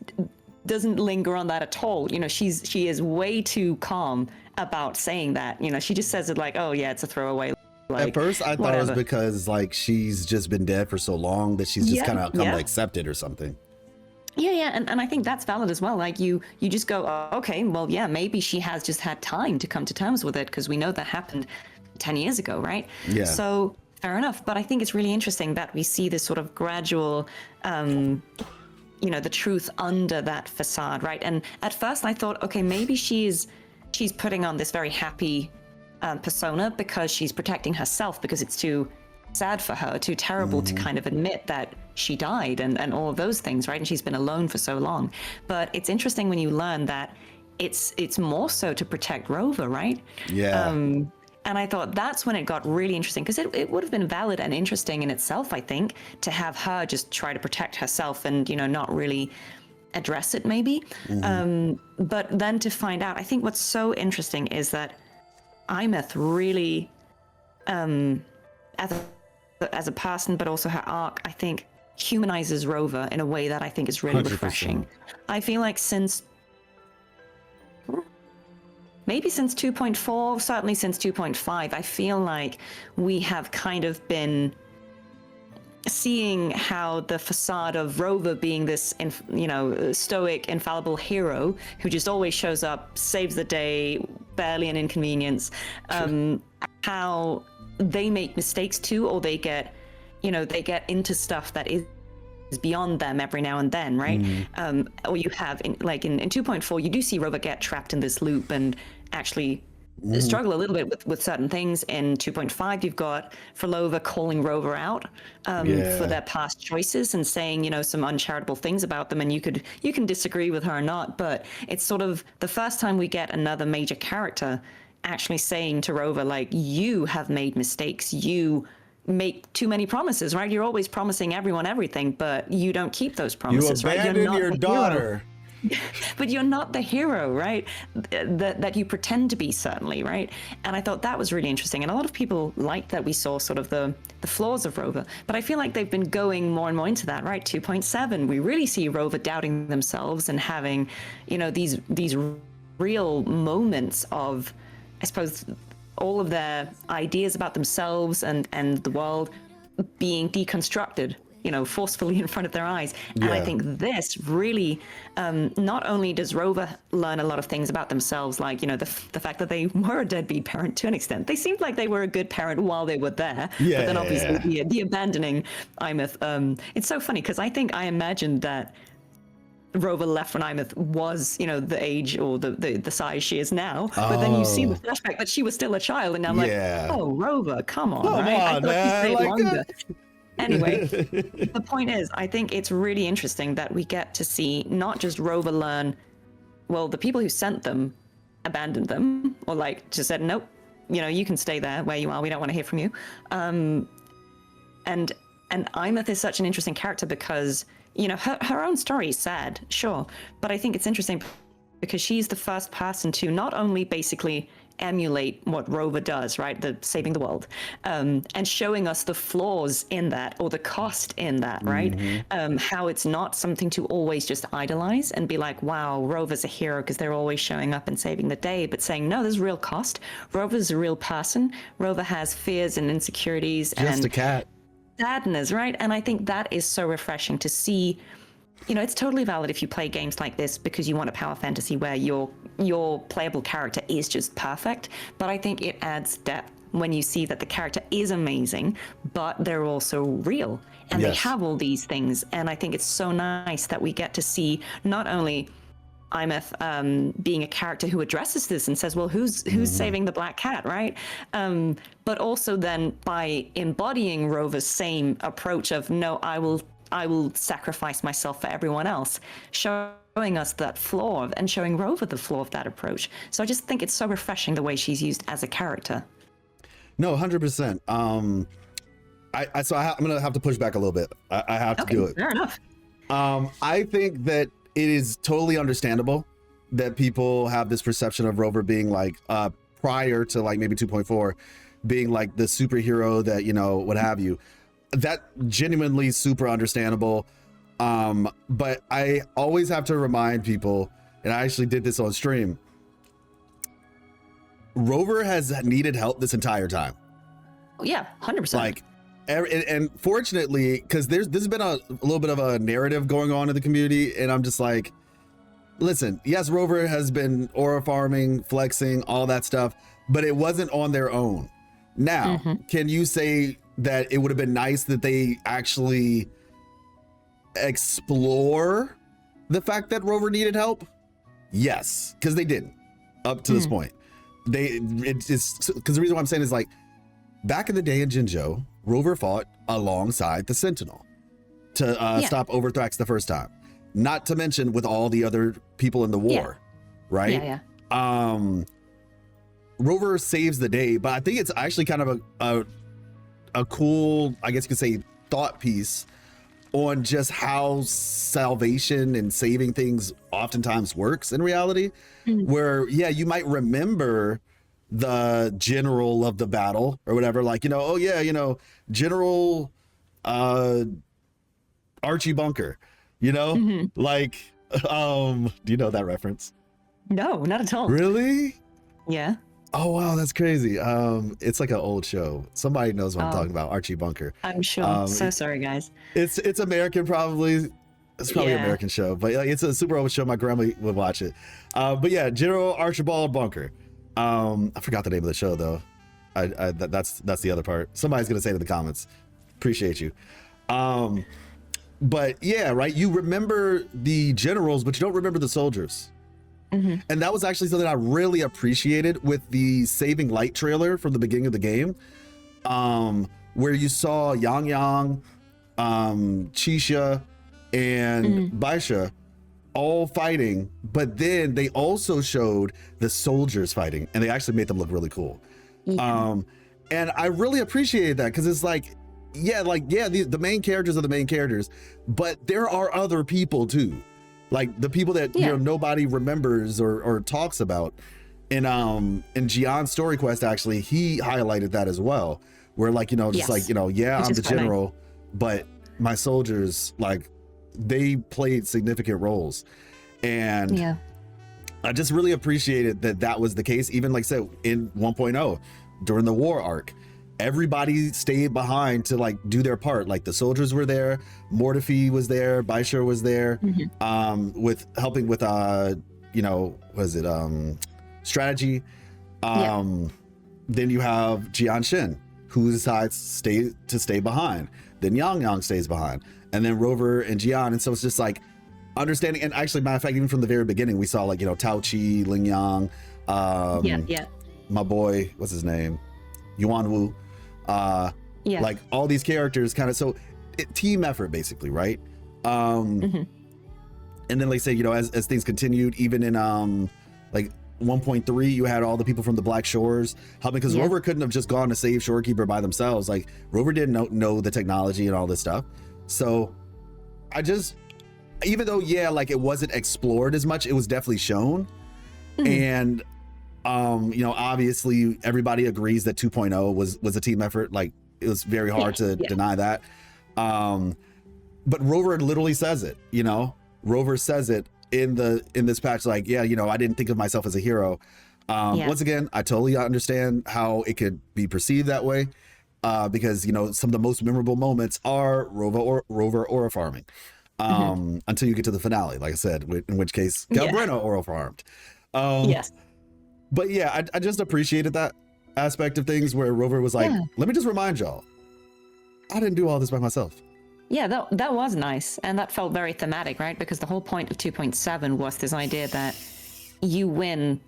doesn't linger on that at all. She is way too calm about saying that. She just says it like, oh yeah, it's a throwaway. Like, at first I thought it was because like she's just been dead for so long that she's just kind of come to accept it or something. Yeah, and I think that's valid as well. Like you just go, oh, okay, well, yeah, maybe she has just had time to come to terms with it, because we know that happened 10 years ago, right? Yeah. So fair enough. But I think it's really interesting that we see this sort of gradual, the truth under that facade, right? And at first I thought, okay, maybe she's putting on this very happy persona because she's protecting herself, because it's too sad for her, too terrible to kind of admit that she died and all of those things, right? And she's been alone for so long. But it's interesting when you learn that it's more so to protect Rover, right? Yeah. And I thought that's when it got really interesting, because it would have been valid and interesting in itself, I think, to have her just try to protect herself and, not really address it maybe. But then to find out, I think what's so interesting is that Aemeath really, as a person, but also her arc, I think, humanizes Rover in a way that I think is really 100%. refreshing. I feel like since 2.4, certainly since 2.5, I feel like we have kind of been seeing how the facade of Rover being this, stoic, infallible hero who just always shows up, saves the day, barely an inconvenience, how they make mistakes too, or they get into stuff that is beyond them every now and then, right? Or you have in 2.4, you do see Rover get trapped in this loop and actually struggle a little bit with certain things. In 2.5, you've got Frolova calling Rover out for their past choices and saying, you know, some uncharitable things about them, and you can disagree with her or not, but it's sort of the first time we get another major character actually saying to Rover, like, you have made mistakes, you make too many promises, right? You're always promising everyone everything, but you don't keep those promises, you right? abandon your daughter. But you're not the hero, right? That you pretend to be, certainly, right? And I thought that was really interesting. And a lot of people liked that we saw sort of the flaws of Rover. But I feel like they've been going more and more into that, right? 2.7, we really see Rover doubting themselves and having, you know, these real moments of, I suppose, all of their ideas about themselves and the world being deconstructed, you know, forcefully in front of their eyes. And I think this really, not only does Rover learn a lot of things about themselves, like, you know, the fact that they were a deadbeat parent to an extent. They seemed like they were a good parent while they were there. But then obviously the abandoning Aemeath, it's so funny because I imagined that Rover left when Aemeath was, you know, the age or the size she is now. But then you see the flashback that she was still a child, and I'm like, oh, Rover, come on, right? I thought she stayed longer. Anyway, the point is, I think it's really interesting that we get to see not just Rover learn, well, the people who sent them abandoned them, or like just said, nope, you know, you can stay there where you are. We don't want to hear from you. And Aemeath is such an interesting character because, you know, her own story is sad, sure, but I think it's interesting because she's the first person to not only basically emulate what Rover does, right, the saving the world, and showing us the flaws in that, or the cost in that, right, how it's not something to always just idolize and be like, wow, Rover's a hero because they're always showing up and saving the day, but saying, no, there's real cost. Rover's a real person. Rover has fears and insecurities just a cat, sadness, right? And I think that is so refreshing to see. You know, it's totally valid if you play games like this because you want a power fantasy where your playable character is just perfect. But I think it adds depth when you see that the character is amazing, but they're also real and they have all these things. And I think it's so nice that we get to see not only Aemeath being a character who addresses this and says, well, who's saving the black cat, right? But also then by embodying Rover's same approach of, no, I will sacrifice myself for everyone else, showing us that flaw and showing Rover the flaw of that approach. So I just think it's so refreshing the way she's used as a character. No, 100%. I'm going to have to push back a little bit. I have to do it. Fair enough. I think that it is totally understandable that people have this perception of Rover being like, prior to like maybe 2.4, being like the superhero that, you know, what have you. That genuinely super understandable. But I always have to remind people, and I actually did this on stream, Rover has needed help this entire time. Yeah, 100%. Like, and fortunately, because this has been a little bit of a narrative going on in the community, and I'm just like, listen, yes, Rover has been aura farming, flexing, all that stuff, but it wasn't on their own. Now, can you say that it would have been nice that they actually explore the fact that Rover needed help? Yes, because they didn't up to this point. It's because the reason why I'm saying is, like, back in the day in Jinzhou, Rover fought alongside the Sentinel to stop Overthrax the first time. Not to mention with all the other people in the war, right? Rover saves the day, but I think it's actually kind of a cool, I guess you could say, thought piece on just how salvation and saving things oftentimes works in reality, where, you might remember the general of the battle or whatever, like, you know, oh yeah, you know, General Archie Bunker, you know, like, do you know that reference? No, not at all. Really? Yeah. Oh wow, that's crazy. It's like an old show. Somebody knows what I'm talking about. Archie Bunker. I'm sure. So sorry, guys. It's American, probably. It's probably an American show, but like, it's a super old show. My grandma would watch it. But yeah, General Archibald Bunker. I forgot the name of the show though. That's the other part. Somebody's gonna say it in the comments. Appreciate you. But yeah, right. You remember the generals, but you don't remember the soldiers. And that was actually something I really appreciated with the Saving Light trailer from the beginning of the game, where you saw Yang Yang, Chisha, and Baisha all fighting, but then they also showed the soldiers fighting, and they actually made them look really cool. And I really appreciated that, because it's like, the main characters are the main characters, but there are other people too, like the people that you know nobody remembers or talks about. In Jian's story quest, actually, he highlighted that as well, where like, you know, just like, you know, I'm the general, but my soldiers, like, they played significant roles. And I just really appreciated that that was the case. Even like I said, in 1.0, during the war arc, everybody stayed behind to like do their part. Like the soldiers were there, Mortefi was there, Baisha was there, with helping with you know, was it strategy. Then you have Jian Shin, who decides to stay behind. Then Yang Yang stays behind, and then Rover and Jian. And so it's just like understanding. And actually, matter of fact, even from the very beginning, we saw like, you know, Tao Chi, Ling Yang, my boy, what's his name, Yuan Wu, like all these characters kind of, so team effort basically, right? And then like say, you know, as things continued, even in like 1.3, you had all the people from the Black Shores helping, because Rover couldn't have just gone to save Shorekeeper by themselves. Like Rover didn't know the technology and all this stuff. So I just, even though like it wasn't explored as much, it was definitely shown. And you know, obviously everybody agrees that 2.0 was a team effort. Like it was very hard to deny that. But Rover literally says it, you know, Rover says it in this patch, like, you know, I didn't think of myself as a hero. Once again, I totally understand how it could be perceived that way, because, you know, some of the most memorable moments are Rover aura farming, until you get to the finale, like I said, in which case Galbreno aura farmed. But yeah, I just appreciated that aspect of things where Rover was like, let me just remind y'all, I didn't do all this by myself. Yeah, that was nice. And that felt very thematic, right? Because the whole point of 2.7 was this idea that you win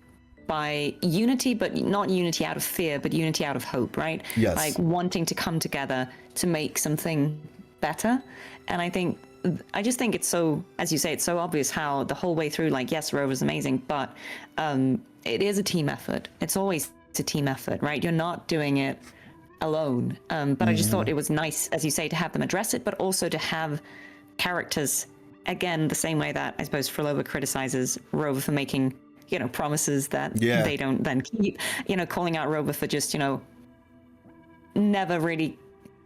by unity, but not unity out of fear, but unity out of hope, right? Yes. Like wanting to come together to make something better. And I just think it's so, as you say, it's so obvious how the whole way through, like, yes, Rover's amazing, but it is a team effort. It's always a team effort, right? You're not doing it alone. But I just thought it was nice, as you say, to have them address it, but also to have characters, again, the same way that I suppose Frolova criticizes Rover for making, you know, promises that they don't then keep, you know, calling out Rover for just, you know, never really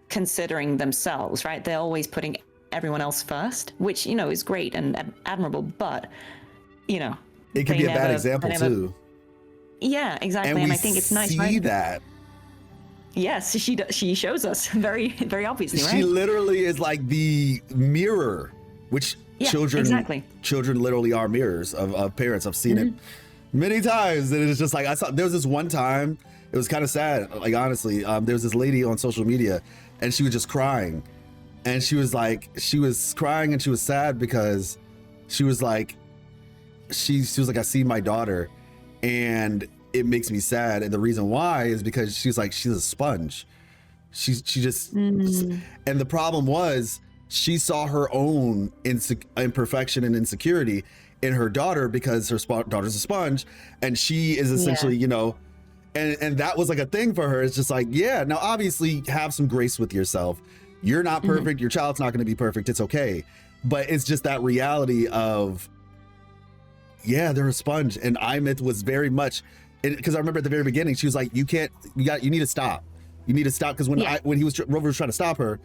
considering themselves, right? They're always putting everyone else first, which, you know, is great and admirable, but, you know, it can be a bad example too. Yeah, exactly. And I think it's nice, see that. Yes, she shows us very, very obviously, right? She literally is like the mirror, which children literally are mirrors of parents. I've seen it many times, and it's just like, there was this one time, it was kind of sad, like honestly, there was this lady on social media, and she was just crying, and she was crying and she was sad because she was like, she was like, I see my daughter, and it makes me sad. And the reason why is because she's like, she's a sponge. She just, and the problem was she saw her own imperfection and insecurity in her daughter, because her daughter's a sponge, and she is essentially, you know, and that was like a thing for her. It's just like, now obviously have some grace with yourself. You're not perfect. Your child's not going to be perfect. It's okay. But it's just that reality of, they're a sponge. And Aemeath was very much, because I remember at the very beginning, she was like, you need to stop. You need to stop. Because when Rover was trying to stop her,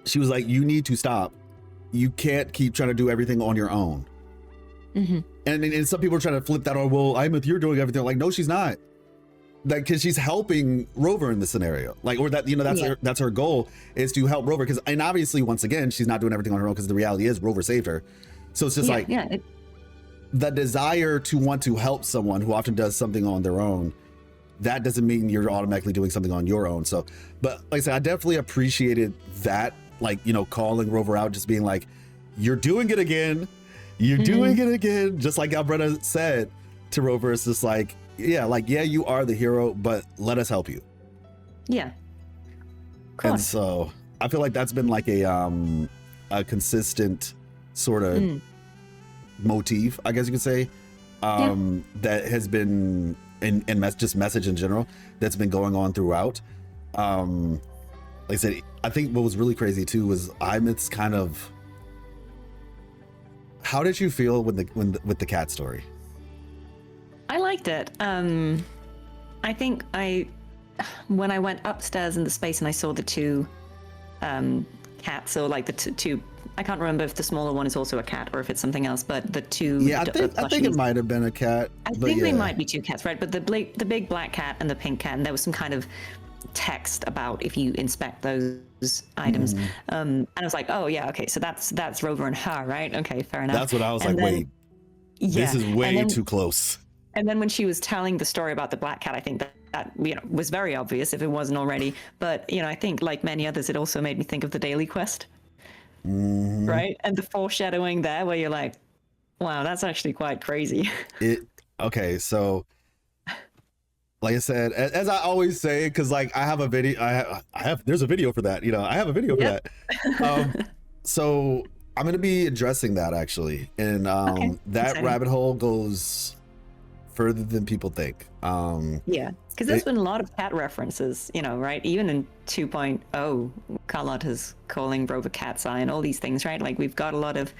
she was like, you need to stop. You can't keep trying to do everything on your own. And some people are trying to flip that on, well, Aemeath, you're doing everything. Like, no, she's not. Like, because she's helping Rover in this scenario. Like, or that, you know, that's her goal, is to help Rover. And obviously, once again, she's not doing everything on her own, because the reality is Rover saved her. So it's just the desire to want to help someone who often does something on their own, that doesn't mean you're automatically doing something on your own. So, but like I said, I definitely appreciated that, like, you know, calling Rover out, just being like, you're doing it again. you're doing it again. Just like Alberta said to Rover, it's just like, yeah, you are the hero, but let us help you. Yeah. And so I feel like that's been like a consistent sort of motif, I guess you could say, that has been just message in general that's been going on throughout. Like I said, I think what was really crazy too was Aemeath's kind of. How did you feel with the cat story? I liked it. I think when I went upstairs in the space and I saw the two cats, or like the two, I can't remember if the smaller one is also a cat or if it's something else, but the two. Yeah, I think it might have been a cat. I think they might be two cats, right? But the big black cat and the pink cat, and there was some kind of text about if you inspect those items. And I was like, oh yeah, okay, so that's Rover and her, right? Okay, fair enough. That's what I was and like, wait, this is way too close. And then when she was telling the story about the black cat, I think that was very obvious if it wasn't already. But I think like many others, it also made me think of the Daily Quest, right? And the foreshadowing there, where you're like, wow, that's actually quite crazy. Okay, so like I said, as I always say, because like I have a video, there's a video for that. I have a video for that. So I'm going to be addressing that actually, and that rabbit hole goes further than people think. Yeah, because there's been a lot of cat references, right? Even in 2.0, Carlotta is calling Rover Cat's Eye and all these things, right? Like we've got a lot of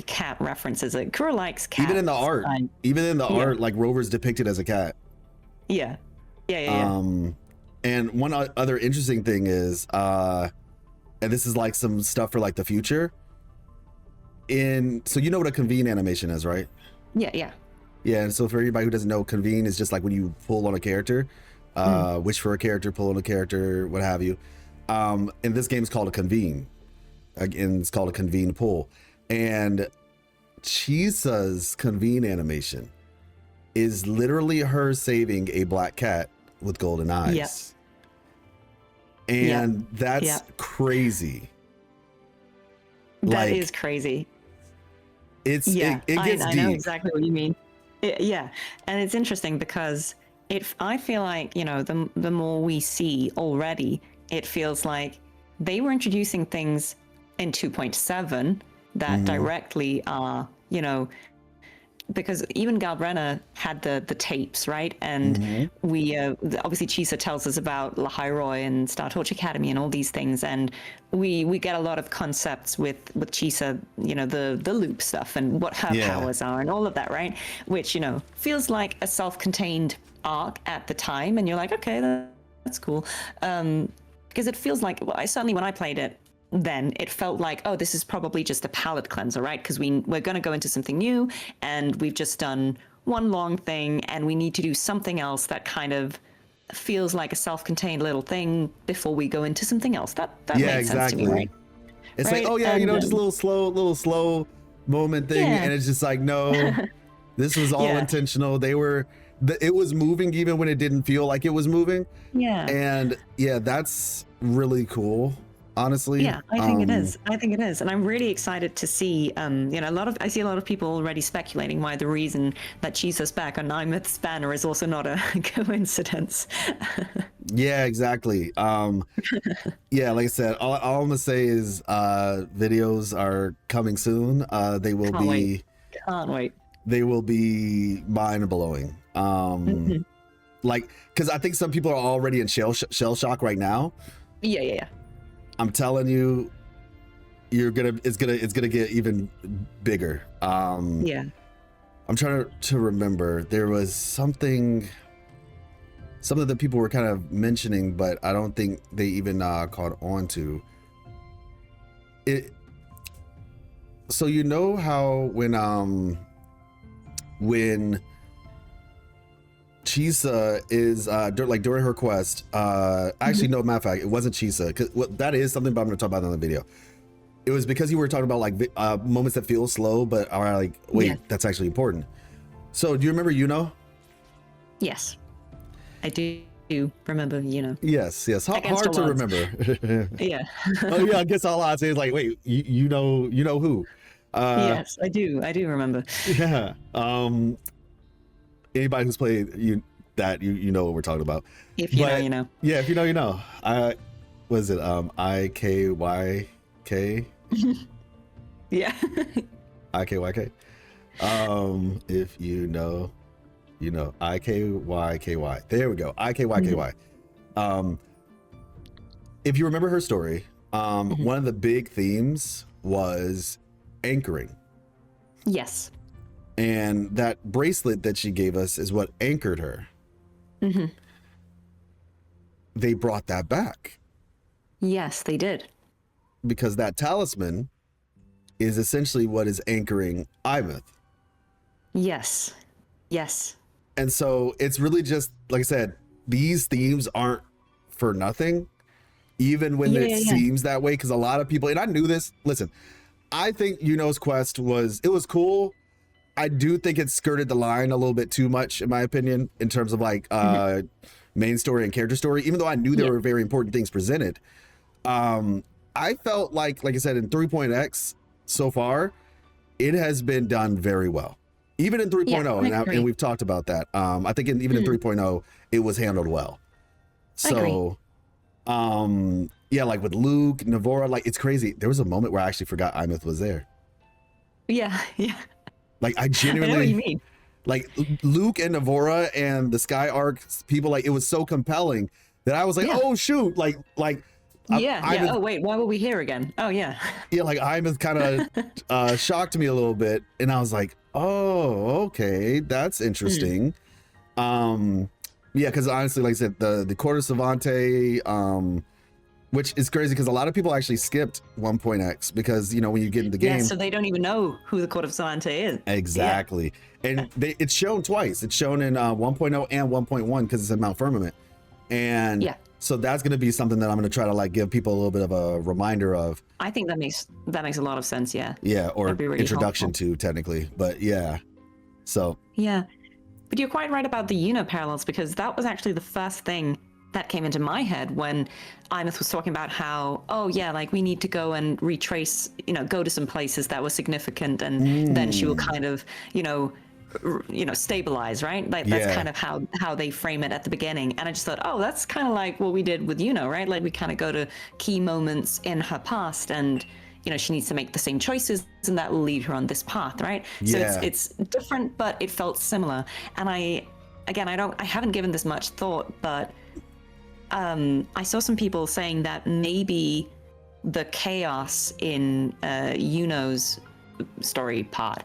cat references. Like Kura likes cats. Even in the art, like Rover's depicted as a cat. Yeah. And one other interesting thing is, and this is like some stuff for like the future. So you know what a convene animation is, right? Yeah. Yeah, and so for everybody who doesn't know, convene is just like when you pull on a character, wish for a character, pull on a character, what have you. And this game is called a convene. Again, it's called a convene pull. And Chisa's convene animation is literally her saving a black cat with golden eyes. Yep. And that's crazy. That is crazy. It gets deep. I know exactly what you mean. And it's interesting because I feel like, the more we see already, it feels like they were introducing things in 2.7 that directly are, because even Galbrena had the tapes, right? And we obviously Chisa tells us about Lahairoy and Star Torch Academy and all these things, and we get a lot of concepts with Chisa, the loop stuff and what her powers are and all of that, right? Which feels like a self-contained arc at the time, and you're like, okay, that's cool, because it feels like, certainly when I played it, then it felt like, oh, this is probably just a palate cleanser, right? Because we're going to go into something new, and we've just done one long thing, and we need to do something else that kind of feels like a self-contained little thing before we go into something else. That makes sense to me, right? It's like, oh yeah, just a little slow moment thing, and it's just like, no, this was all intentional. It was moving even when it didn't feel like it was moving. Yeah. And that's really cool. Honestly, I think it is. And I'm really excited to see. I see a lot of people already speculating why the reason that Chisa's back on Aemeath's banner is also not a coincidence. Yeah, exactly. Yeah, like I said, all I'm gonna say is videos are coming soon. They will Can't wait. They will be mind blowing. Like, because I think some people are already in shell shock right now. Yeah. I'm telling you, it's gonna get even bigger. I'm trying to remember. There was something that people were kind of mentioning, but I don't think they even caught on to it. So how when Chisa is during her quest, actually no, matter of fact, it wasn't Chisa, because that is something, but I'm going to talk about it in the video. It was because you were talking about like moments that feel slow but are like, wait, that's actually important. So do you remember Yes, I do remember Yes. Hard to remember. Yeah. Oh yeah, I guess all I'd say is like, wait, you know who? Yes, I do. I do remember. Yeah. Anybody who's played you know what we're talking about. If you know, you know. Yeah, if you know, you know. Was it IKYK? Yeah. IKYK. If you know, you know. IKYKY. There we go. IKYKY. If you remember her story, one of the big themes was anchoring. Yes. And that bracelet that she gave us is what anchored her. They brought that back. Yes, they did. Because that talisman is essentially what is anchoring Aemeath. Yes. Yes. And so it's really just, like I said, these themes aren't for nothing, even when it seems that way. Because a lot of people, and I knew this, listen, I think Yuno's quest was cool. I do think it skirted the line a little bit too much, in my opinion, in terms of like main story and character story, even though I knew there were very important things presented. I felt like I said, in 3.x so far, it has been done very well. Even in 3.0, and we've talked about that. I think even in 3.0, it was handled well. So, yeah, like with Luke, Navora, like it's crazy. There was a moment where I actually forgot Aemeath was there. Yeah, yeah. Like I genuinely, I know what you mean. Like Luke and Navora and the Sky Arc people, like it was so compelling that I was like, oh shoot, like yeah. Oh wait, why were we here again? Oh yeah. Yeah, like Aemeath kind of shocked me a little bit, and I was like, oh, okay, that's interesting. Yeah, because honestly, like I said, the Quarter Savante, which is crazy because a lot of people actually skipped 1.x because, you know, when you get in the game, so they don't even know who the Court of Savante is. Exactly. And it's shown twice. It's shown in 1.0 and 1.1 because it's in Mount Firmament. And so that's going to be something that I'm going to try to like give people a little bit of a reminder of. I think that makes a lot of sense. Yeah, or really introduction helpful to, technically, but so but you're quite right about the Yuno parallels, because that was actually the first thing that came into my head when Aemeath was talking about how, like we need to go and retrace, go to some places that were significant, and then she will kind of, stabilize, right? Like that's kind of how they frame it at the beginning. And I just thought, that's kind of like what we did with Yuno, right? Like we kind of go to key moments in her past, and she needs to make the same choices, and that will lead her on this path, right? So it's different, but it felt similar. And I haven't given this much thought, but I saw some people saying that maybe the chaos in Yuno's story part,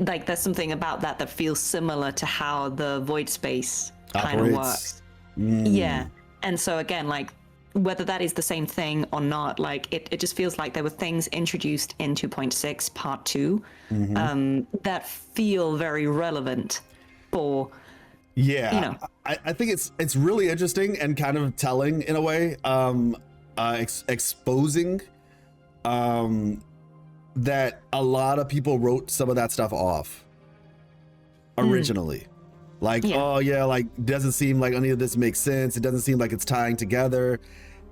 like there's something about that feels similar to how the void space kind of works. Yeah. And so again, like whether that is the same thing or not, like it just feels like there were things introduced in 2.6 part 2 that feel very relevant for I think it's really interesting and kind of telling in a way, exposing that a lot of people wrote some of that stuff off originally. Like, like doesn't seem like any of this makes sense. It doesn't seem like it's tying together.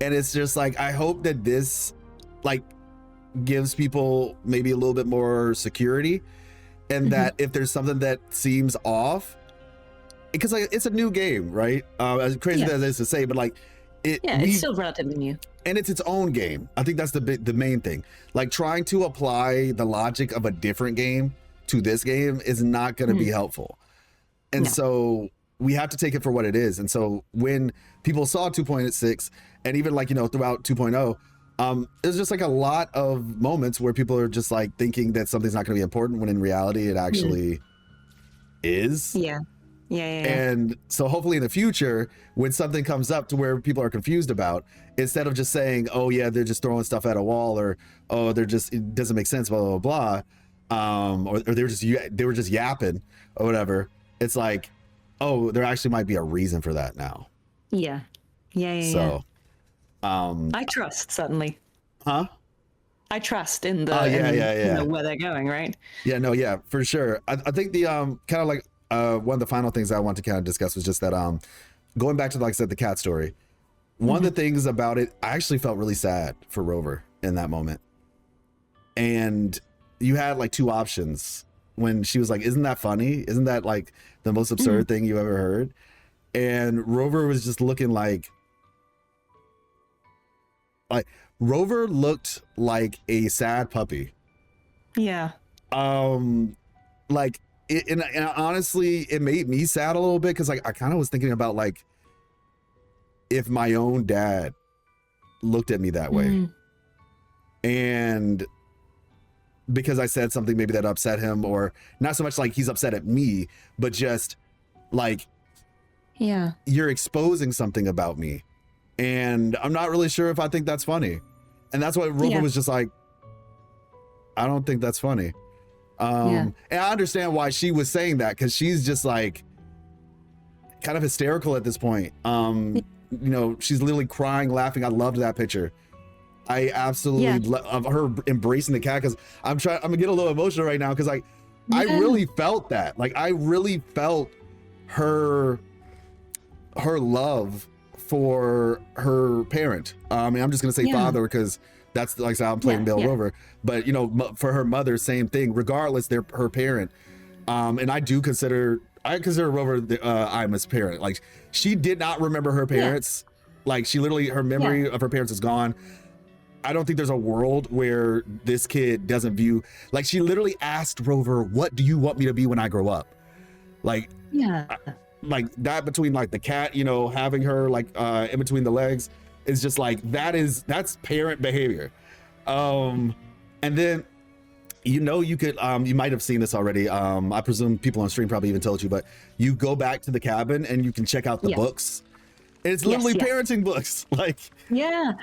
And it's just like, I hope that this like gives people maybe a little bit more security, and that if there's something that seems off, because like it's a new game, right? As crazy as it is to say, but like it's still relatively new, and it's its own game. I think that's the main thing. Like trying to apply the logic of a different game to this game is not going to be helpful. And so we have to take it for what it is. And so when people saw 2.6 and even like, throughout 2.0, there's just like a lot of moments where people are just like thinking that something's not going to be important when in reality it actually is. Yeah. And so hopefully in the future, when something comes up to where people are confused about, instead of just saying, they're just throwing stuff at a wall, or, it doesn't make sense, blah, blah, blah. Or they were just yapping or whatever. It's like, there actually might be a reason for that now. Yeah. So, I trust, certainly. Huh? I trust in the, where they're going, right? Yeah, no, yeah, for sure. I think the, kind of like, one of the final things I want to kind of discuss was just that, going back to, like I said, the cat story, one of the things about it, I actually felt really sad for Rover in that moment. And you had like two options when she was like, isn't that funny? Isn't that like the most absurd thing you ever heard? And Rover was just looking like Rover looked like a sad puppy. Yeah. Like it, and honestly, it made me sad a little bit because like I kind of was thinking about like if my own dad looked at me that way, and because I said something maybe that upset him, or not so much like he's upset at me, but just like, yeah, you're exposing something about me, and I'm not really sure if I think that's funny. And that's why Rover was just like, I don't think that's funny. And I understand why she was saying that, because she's just like kind of hysterical at this point. You know, she's literally crying, laughing. I loved that picture. I absolutely of her embracing the cat, because I'm gonna get a little emotional right now, because like I really felt that. Like I really felt her love for her parent. And I'm just gonna say father, because that's like how I'm playing Bill Rover. But you know, for her mother, same thing. Regardless, they're her parent. And I consider Rover Aemeath's parent. Like she did not remember her parents. Like she literally, her memory of her parents is gone. I don't think there's a world where this kid doesn't view, like she literally asked Rover, what do you want me to be when I grow up? Like, like that between like the cat, you know, having her like in between the legs is just like, that's parent behavior. And then, you know, you could, you might have seen this already. I presume people on stream probably even told you, but you go back to the cabin and you can check out the books. And it's literally parenting books. Like, and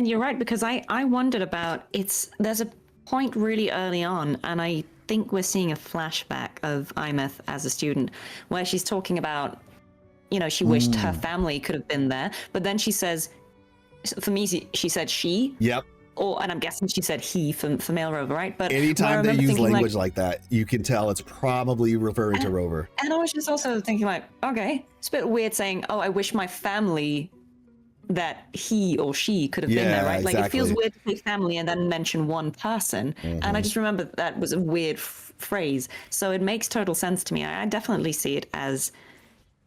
you're right, because I wondered about there's a point really early on, and I think we're seeing a flashback of Aemeath as a student where she's talking about, you know, she wished her family could have been there, but then she says, for me, she said she. And I'm guessing she said he for male Rover, right? But anytime they use language like that, you can tell it's probably referring to Rover. And I was just also thinking like, okay, it's a bit weird saying, oh, I wish my family that he or she could have been there, right? Like it feels weird to say family and then mention one person. And I just remember that was a weird phrase. So it makes total sense to me. I definitely see it as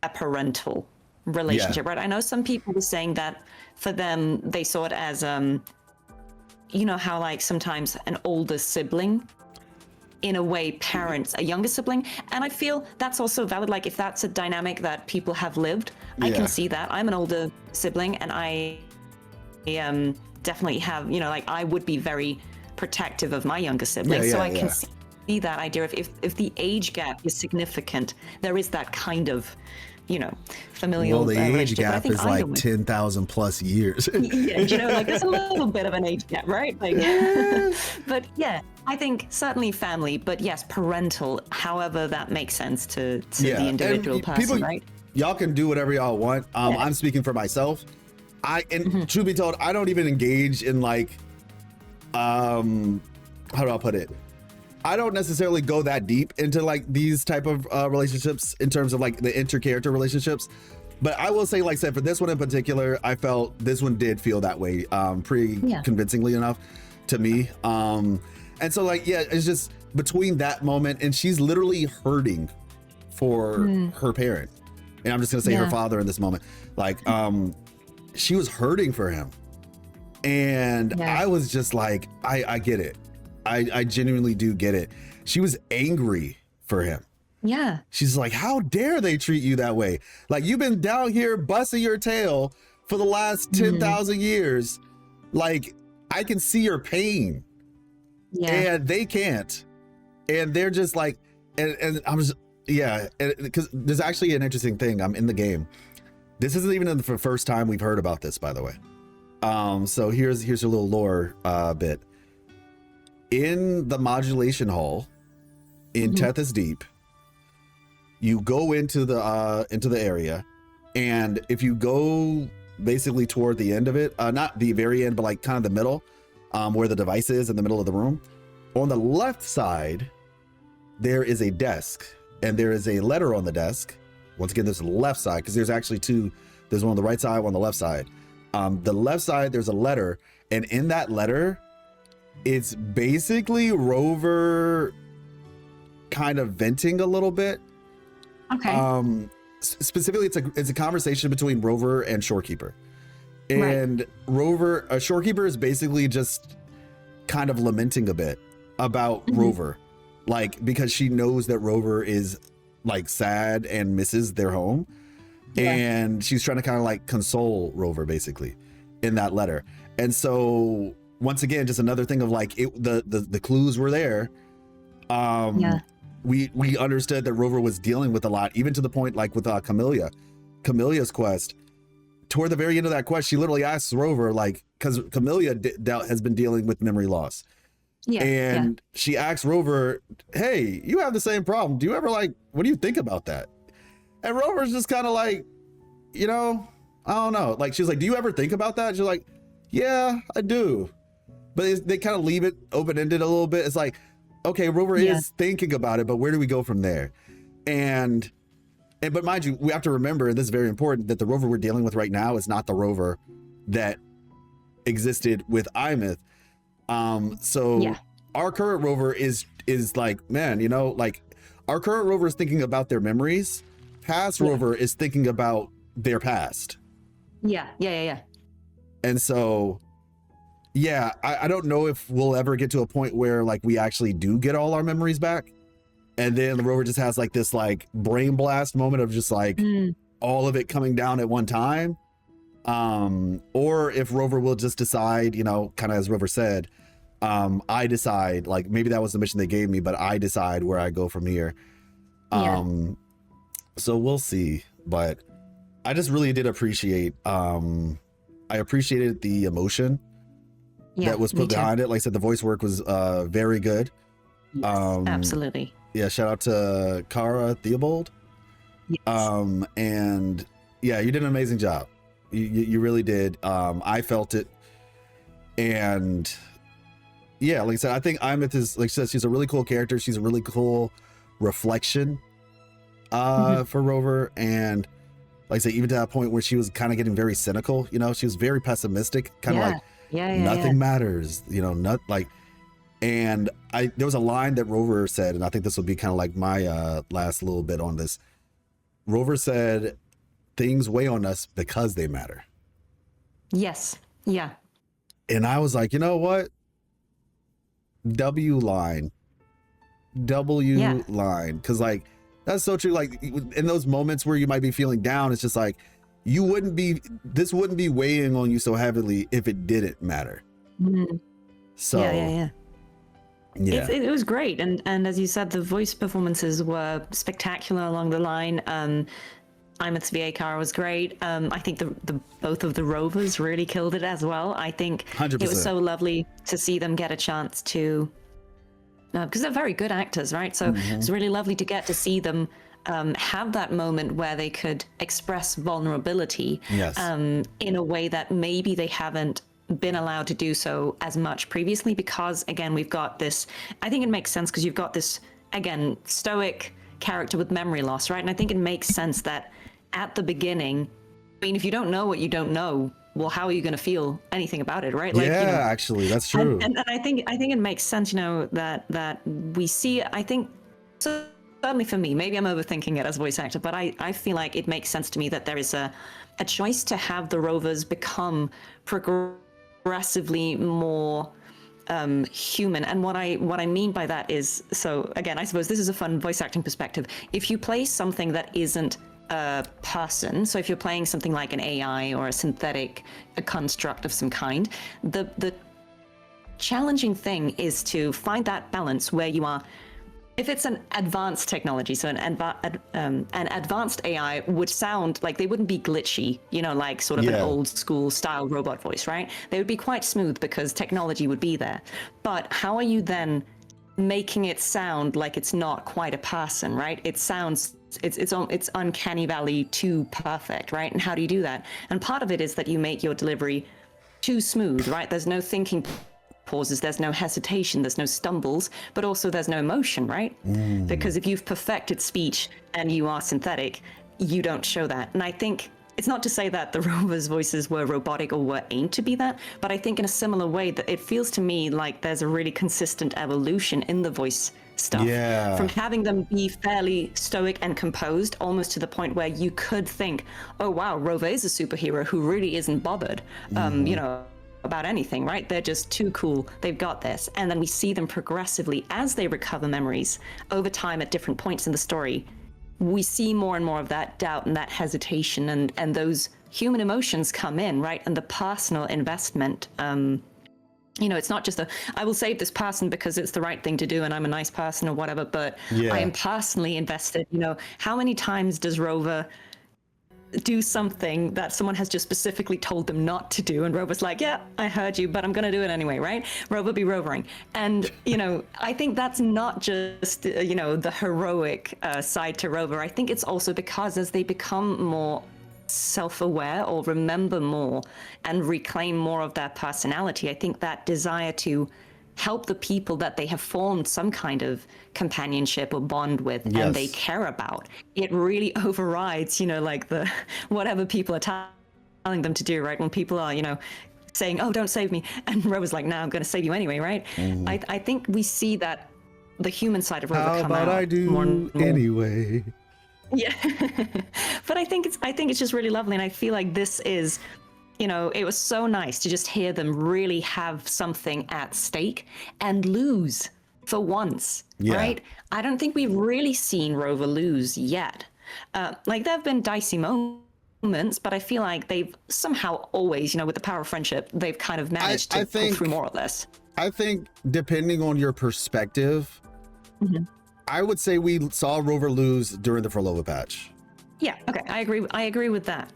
a parental relationship, right? I know some people were saying that for them, they saw it as, you know how like sometimes an older sibling in a way parents a younger sibling, and I feel that's also valid. Like if that's a dynamic that people have lived, I can see that. I'm an older sibling, and I definitely have, you know, like I would be very protective of my younger sibling, so I can see that idea of if the age gap is significant, there is that kind of, you know, familial. Well, the age gap is like 10,000 plus years. You know, like there's a little bit of an age gap, right? Like, but yeah, I think certainly family, but yes, parental. However, that makes sense to the individual person, right? Y'all can do whatever y'all want. I'm speaking for myself. Truth be told, I don't even engage in like, how do I put it? I don't necessarily go that deep into like these type of relationships in terms of like the inter-character relationships. But I will say, like I said, for this one in particular, I felt this one did feel that way pretty convincingly enough to me. And so like, it's just between that moment, and she's literally hurting for her parent. And I'm just gonna say her father in this moment. Like, she was hurting for him. And I was just like, I get it. I genuinely do get it. She was angry for him. Yeah. She's like, how dare they treat you that way? Like, you've been down here busting your tail for the last 10,000 years. Like, I can see your pain. And they can't. And they're just like, and I'm just, because there's actually an interesting thing. I'm in the game. This isn't even the first time we've heard about this, by the way. So here's a little lore bit. In the modulation hall in Tethys Deep, you go into the area, and if you go basically toward the end of it, not the very end, but like kind of the middle, where the device is in the middle of the room, on the left side, there is a desk, and there is a letter on the desk. Once again, there's the left side, because there's actually two. There's one on the right side, one on the left side. The left side, there's a letter, and in that letter, it's basically Rover kind of venting a little bit. Okay. Specifically, it's a conversation between Rover and Shorekeeper. And Rover, Shorekeeper is basically just kind of lamenting a bit about Rover, like, because she knows that Rover is like sad and misses their home. And she's trying to kind of like console Rover basically in that letter. And so once again, just another thing of like the clues were there. We understood that Rover was dealing with a lot, even to the point like with Camellia's quest. Toward the very end of that quest, she literally asks Rover, like, because Camellia has been dealing with memory loss. And she asks Rover, hey, you have the same problem. Do you ever like, what do you think about that? And Rover's just kind of like, you know, I don't know. Like, she's like, do you ever think about that? She's like, yeah, I do. But they kind of leave it open-ended a little bit. It's like, okay, Rover is thinking about it, but where do we go from there? But mind you, we have to remember, and this is very important, that the Rover we're dealing with right now is not the Rover that existed with Aemeath. Our current Rover is like, man, you know, like our current Rover is thinking about their memories. Past Rover is thinking about their past. And so, I don't know if we'll ever get to a point where like we actually do get all our memories back. And then the Rover just has like this like brain blast moment of just like all of it coming down at one time. Or if Rover will just decide, you know, kind of as Rover said, I decide, like maybe that was the mission they gave me, but I decide where I go from here. So we'll see. But I just really did appreciate, I appreciated the emotion that was put behind it. Like I said, the voice work was very good. Yes, absolutely. Yeah, shout out to Cara Theobald. And yeah, you did an amazing job. You really did. I felt it. And yeah, like I said, I think Aemeath is, like I said, she's a really cool character. She's a really cool reflection for Rover. And like I say, even to that point where she was kind of getting very cynical, you know, she was very pessimistic, kind of like nothing matters, you know, not like. And there was a line that Rover said, and I think this will be kind of like my last little bit on this. Rover said, things weigh on us because they matter. Yes. Yeah. And I was like, you know what? W line. Because like, that's so true. Like in those moments where you might be feeling down, it's just like, this wouldn't be weighing on you so heavily if it didn't matter. So yeah, it was great, and as you said, the voice performances were spectacular along the line. Aemeath's VA Cara was great. I think the both of the Rovers really killed it as well. I think 100%. It was so lovely to see them get a chance to, because they're very good actors, right? So it's really lovely to get to see them have that moment where they could express vulnerability in a way that maybe they haven't been allowed to do so as much previously, because again, we've got this, I think it makes sense because you've got this, again, stoic character with memory loss, right? And I think it makes sense that at the beginning, I mean, if you don't know what you don't know, well, how are you going to feel anything about it, right? Like, yeah, you know, actually, that's true. And I think it makes sense, you know, that we see, I think, so certainly for me, maybe I'm overthinking it as a voice actor, but I feel like it makes sense to me that there is a choice to have the Rovers become progressively more human. And what I mean by that is, so again, I suppose this is a fun voice acting perspective. If you play something that isn't a person, so if you're playing something like an AI or a construct of some kind, the challenging thing is to find that balance where you are. If it's an advanced technology, so an advanced AI would sound like they wouldn't be glitchy, you know, like sort of an old school style robot voice, right? They would be quite smooth because technology would be there. But how are you then making it sound like it's not quite a person, right? It sounds, it's uncanny valley too perfect, right? And how do you do that? And part of it is that you make your delivery too smooth, right? There's no thinking pauses, there's no hesitation, there's no stumbles, but also there's no emotion, right? Because if you've perfected speech and you are synthetic, you don't show that. And I think it's not to say that the Rover's voices were robotic or were aimed to be that, but I think in a similar way that it feels to me like there's a really consistent evolution in the voice stuff. Yeah. From having them be fairly stoic and composed, almost to the point where you could think, oh wow, Rover is a superhero who really isn't bothered, you know, about anything, right? They're just too cool. They've got this. And then we see them progressively as they recover memories over time at different points in the story. We see more and more of that doubt and that hesitation, and those human emotions come in, right? And the personal investment, you know, it's not just I will save this person because it's the right thing to do and I'm a nice person or whatever, but I am personally invested. You know, how many times does Rover do something that someone has just specifically told them not to do, and Rover's like, yeah, I heard you, but I'm going to do it anyway, right? Rover be rovering. And, you know, I think that's not just, you know, the heroic side to Rover. I think it's also because as they become more self-aware or remember more and reclaim more of their personality, I think that desire to help the people that they have formed some kind of companionship or bond with and they care about, it really overrides, you know, like the whatever people are telling them to do, right? When people are, you know, saying, oh, don't save me, and Rover's like, no, I'm going to save you anyway, right? I think we see that the human side of Rover How come about out I do more and more. anyway? Yeah. But I think it's just really lovely, and I feel like this is, you know, it was so nice to just hear them really have something at stake and lose for once, right? I don't think we've really seen Rover lose yet. Like, there have been dicey moments, but I feel like they've somehow always, you know, with the power of friendship, they've kind of managed to pull through more or less. I think depending on your perspective, I would say we saw Rover lose during the Forlova patch. Yeah, okay, I agree with that.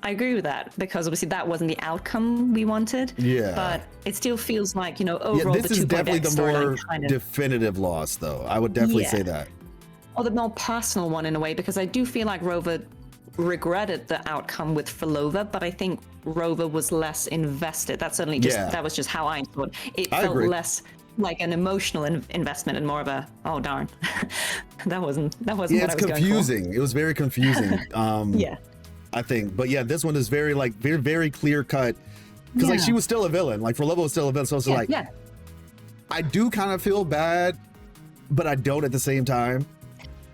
I agree with that because obviously that wasn't the outcome we wanted. Yeah. But it still feels like, you know, overall this is definitely the more kind of definitive loss, though. I would definitely say that. Or the more personal one in a way, because I do feel like Rover regretted the outcome with Forlova, but I think Rover was less invested. That's certainly just that was just how I thought. It felt less like an emotional investment and more of a, oh darn, that wasn't what I was going for. It's confusing. It was very confusing. I think, but yeah, this one is very very clear cut, because like she was still a villain. Like Forlova was still a villain, so it's I do kind of feel bad, but I don't at the same time.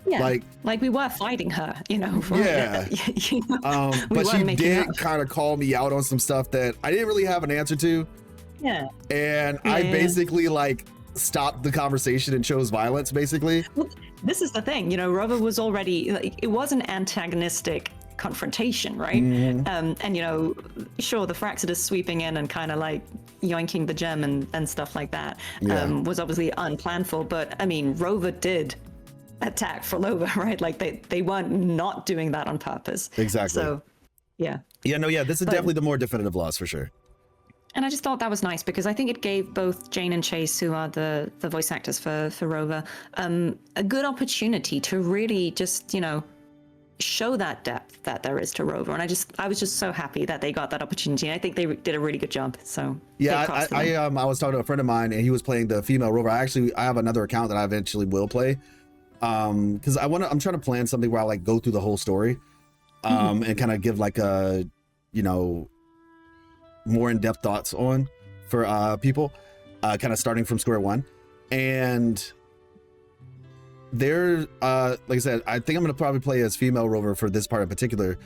Yeah, like we were fighting her, you know. You know, but she did kind of call me out on some stuff that I didn't really have an answer to. Yeah. And I basically like stopped the conversation and chose violence, basically. Well, this is the thing, you know, Rover was already, like, it was an antagonistic confrontation, right? And, you know, sure, the Fraxidus sweeping in and kind of like yoinking the gem and stuff like that was obviously unplanned for. But I mean, Rover did attack Forlova, right? Like they weren't not doing that on purpose. Exactly. So, yeah. This is definitely the more definitive loss for sure. And I just thought that was nice because I think it gave both Jane and Chase, who are the voice actors for Rover, a good opportunity to really just, you know, show that depth that there is to Rover. And I was just so happy that they got that opportunity. And I think they did a really good job. So I was talking to a friend of mine and he was playing the female Rover. I have another account that I eventually will play. Because I'm trying to plan something where I like go through the whole story, and kind of give like a, you know, more in-depth thoughts on for people, kind of starting from square one. And there, like I said, I think I'm gonna probably play as female Rover for this part in particular,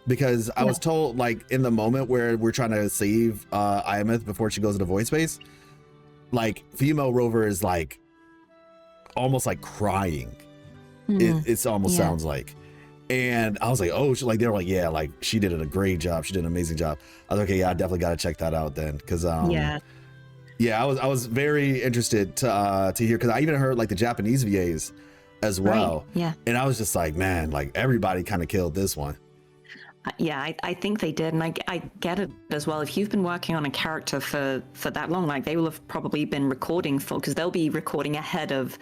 because I was told, like, in the moment where we're trying to save Aemeath before she goes into void space, like female Rover is like almost like crying. It almost sounds like. And I was like, oh, they were like, yeah, like she did a great job. She did an amazing job. I was like, okay, yeah, I definitely got to check that out then. Because I was very interested to hear, because I even heard like the Japanese VAs as well. Right. Yeah. And I was just like, man, like everybody kind of killed this one. Yeah, I think they did. And I get it as well. If you've been working on a character for that long, like they will have probably been recording because they'll be recording ahead of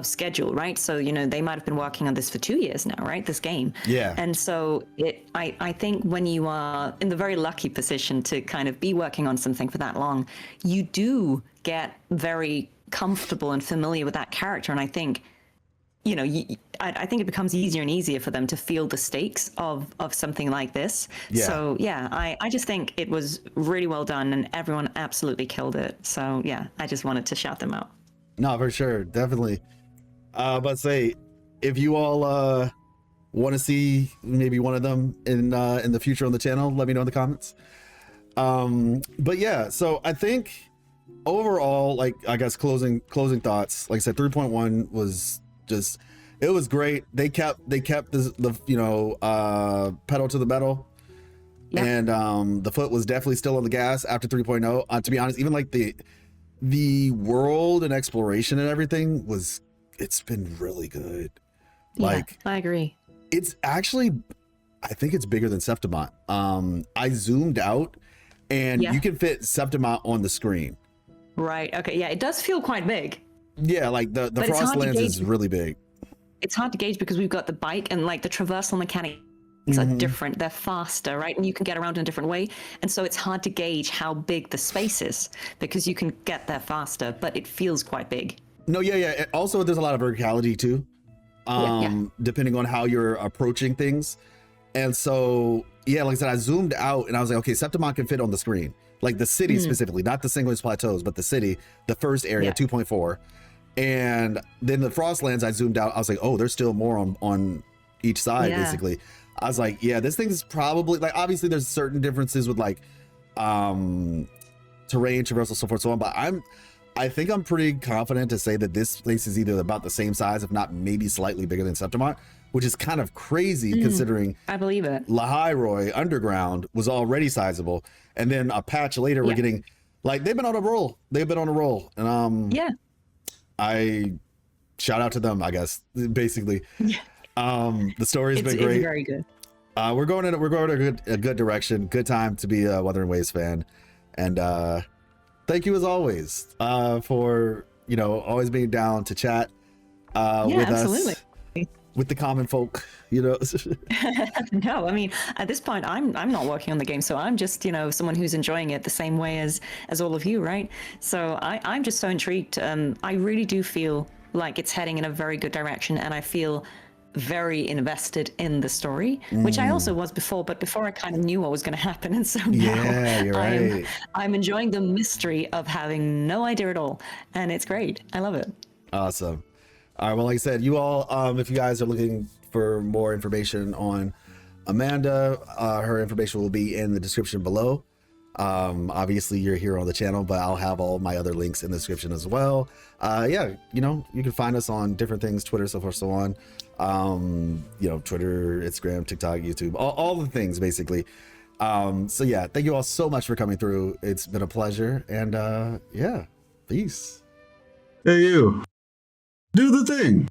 schedule, right? So, you know, they might have been working on this for 2 years now, right? This game. Yeah. And so I think when you are in the very lucky position to kind of be working on something for that long, you do get very comfortable and familiar with that character. And I think you know, I think it becomes easier and easier for them to feel the stakes of something like this. Yeah. So yeah, I just think it was really well done and everyone absolutely killed it. So yeah, I just wanted to shout them out. No, for sure, definitely. But say, if you all want to see maybe one of them in the future on the channel, let me know in the comments. But yeah, so I think overall, like, I guess closing thoughts, like I said, 3.1 was just, it was great. They kept the you know, pedal to the metal. Yep. And the foot was definitely still on the gas after 3.0. To be honest, even like the world and exploration and everything was, it's been really good. Like, yeah, I agree. It's actually, I think it's bigger than Septimont. I zoomed out and you can fit Septimont on the screen. Right. Okay. Yeah, it does feel quite big. Yeah, like the Frostlands is really big. It's hard to gauge because we've got the bike and like the traversal mechanics are different. They're faster, right? And you can get around in a different way. And so it's hard to gauge how big the space is because you can get there faster, but it feels quite big. No, yeah. Also, there's a lot of verticality too, depending on how you're approaching things. And so, yeah, like I said, I zoomed out and I was like, okay, Septimont can fit on the screen. Like the city specifically, not the Singles Plateaus, but the city, the first area, 2.4. And then the Frostlands, I zoomed out. I was like, oh, there's still more on each side, basically. I was like, yeah, this thing is probably, like, obviously there's certain differences with like terrain, traversal, so forth, so on. But I think I'm pretty confident to say that this place is either about the same size, if not maybe slightly bigger than Septimont, which is kind of crazy considering I believe it. Lahairoi Underground was already sizable. And then a patch later, we're getting, like, they've been on a roll. They've been on a roll. And I shout out to them, I guess, basically. The story's been great. It's very good. We're going in a good direction. Good time to be a Wuthering Waves fan. And thank you as always for, you know, always being down to chat with us, with the common folk, you know. No, I mean, at this point, I'm not working on the game, so I'm just, you know, someone who's enjoying it the same way as all of you, right? So I'm just so intrigued. I really do feel like it's heading in a very good direction, and I feel very invested in the story, which I also was before, but before I kind of knew what was going to happen. And so now you're right. I'm enjoying the mystery of having no idea at all, and it's great. I love it. Awesome. All right, well, like I said, you all, if you guys are looking for more information on Amanda, her information will be in the description below. Obviously you're here on the channel, but I'll have all my other links in the description as well. Yeah, you know, you can find us on different things, Twitter, so forth, so on. You know, Twitter, Instagram, TikTok, YouTube, all the things basically. So yeah, thank you all so much for coming through. It's been a pleasure. And yeah, peace. Hey, you. Do the thing.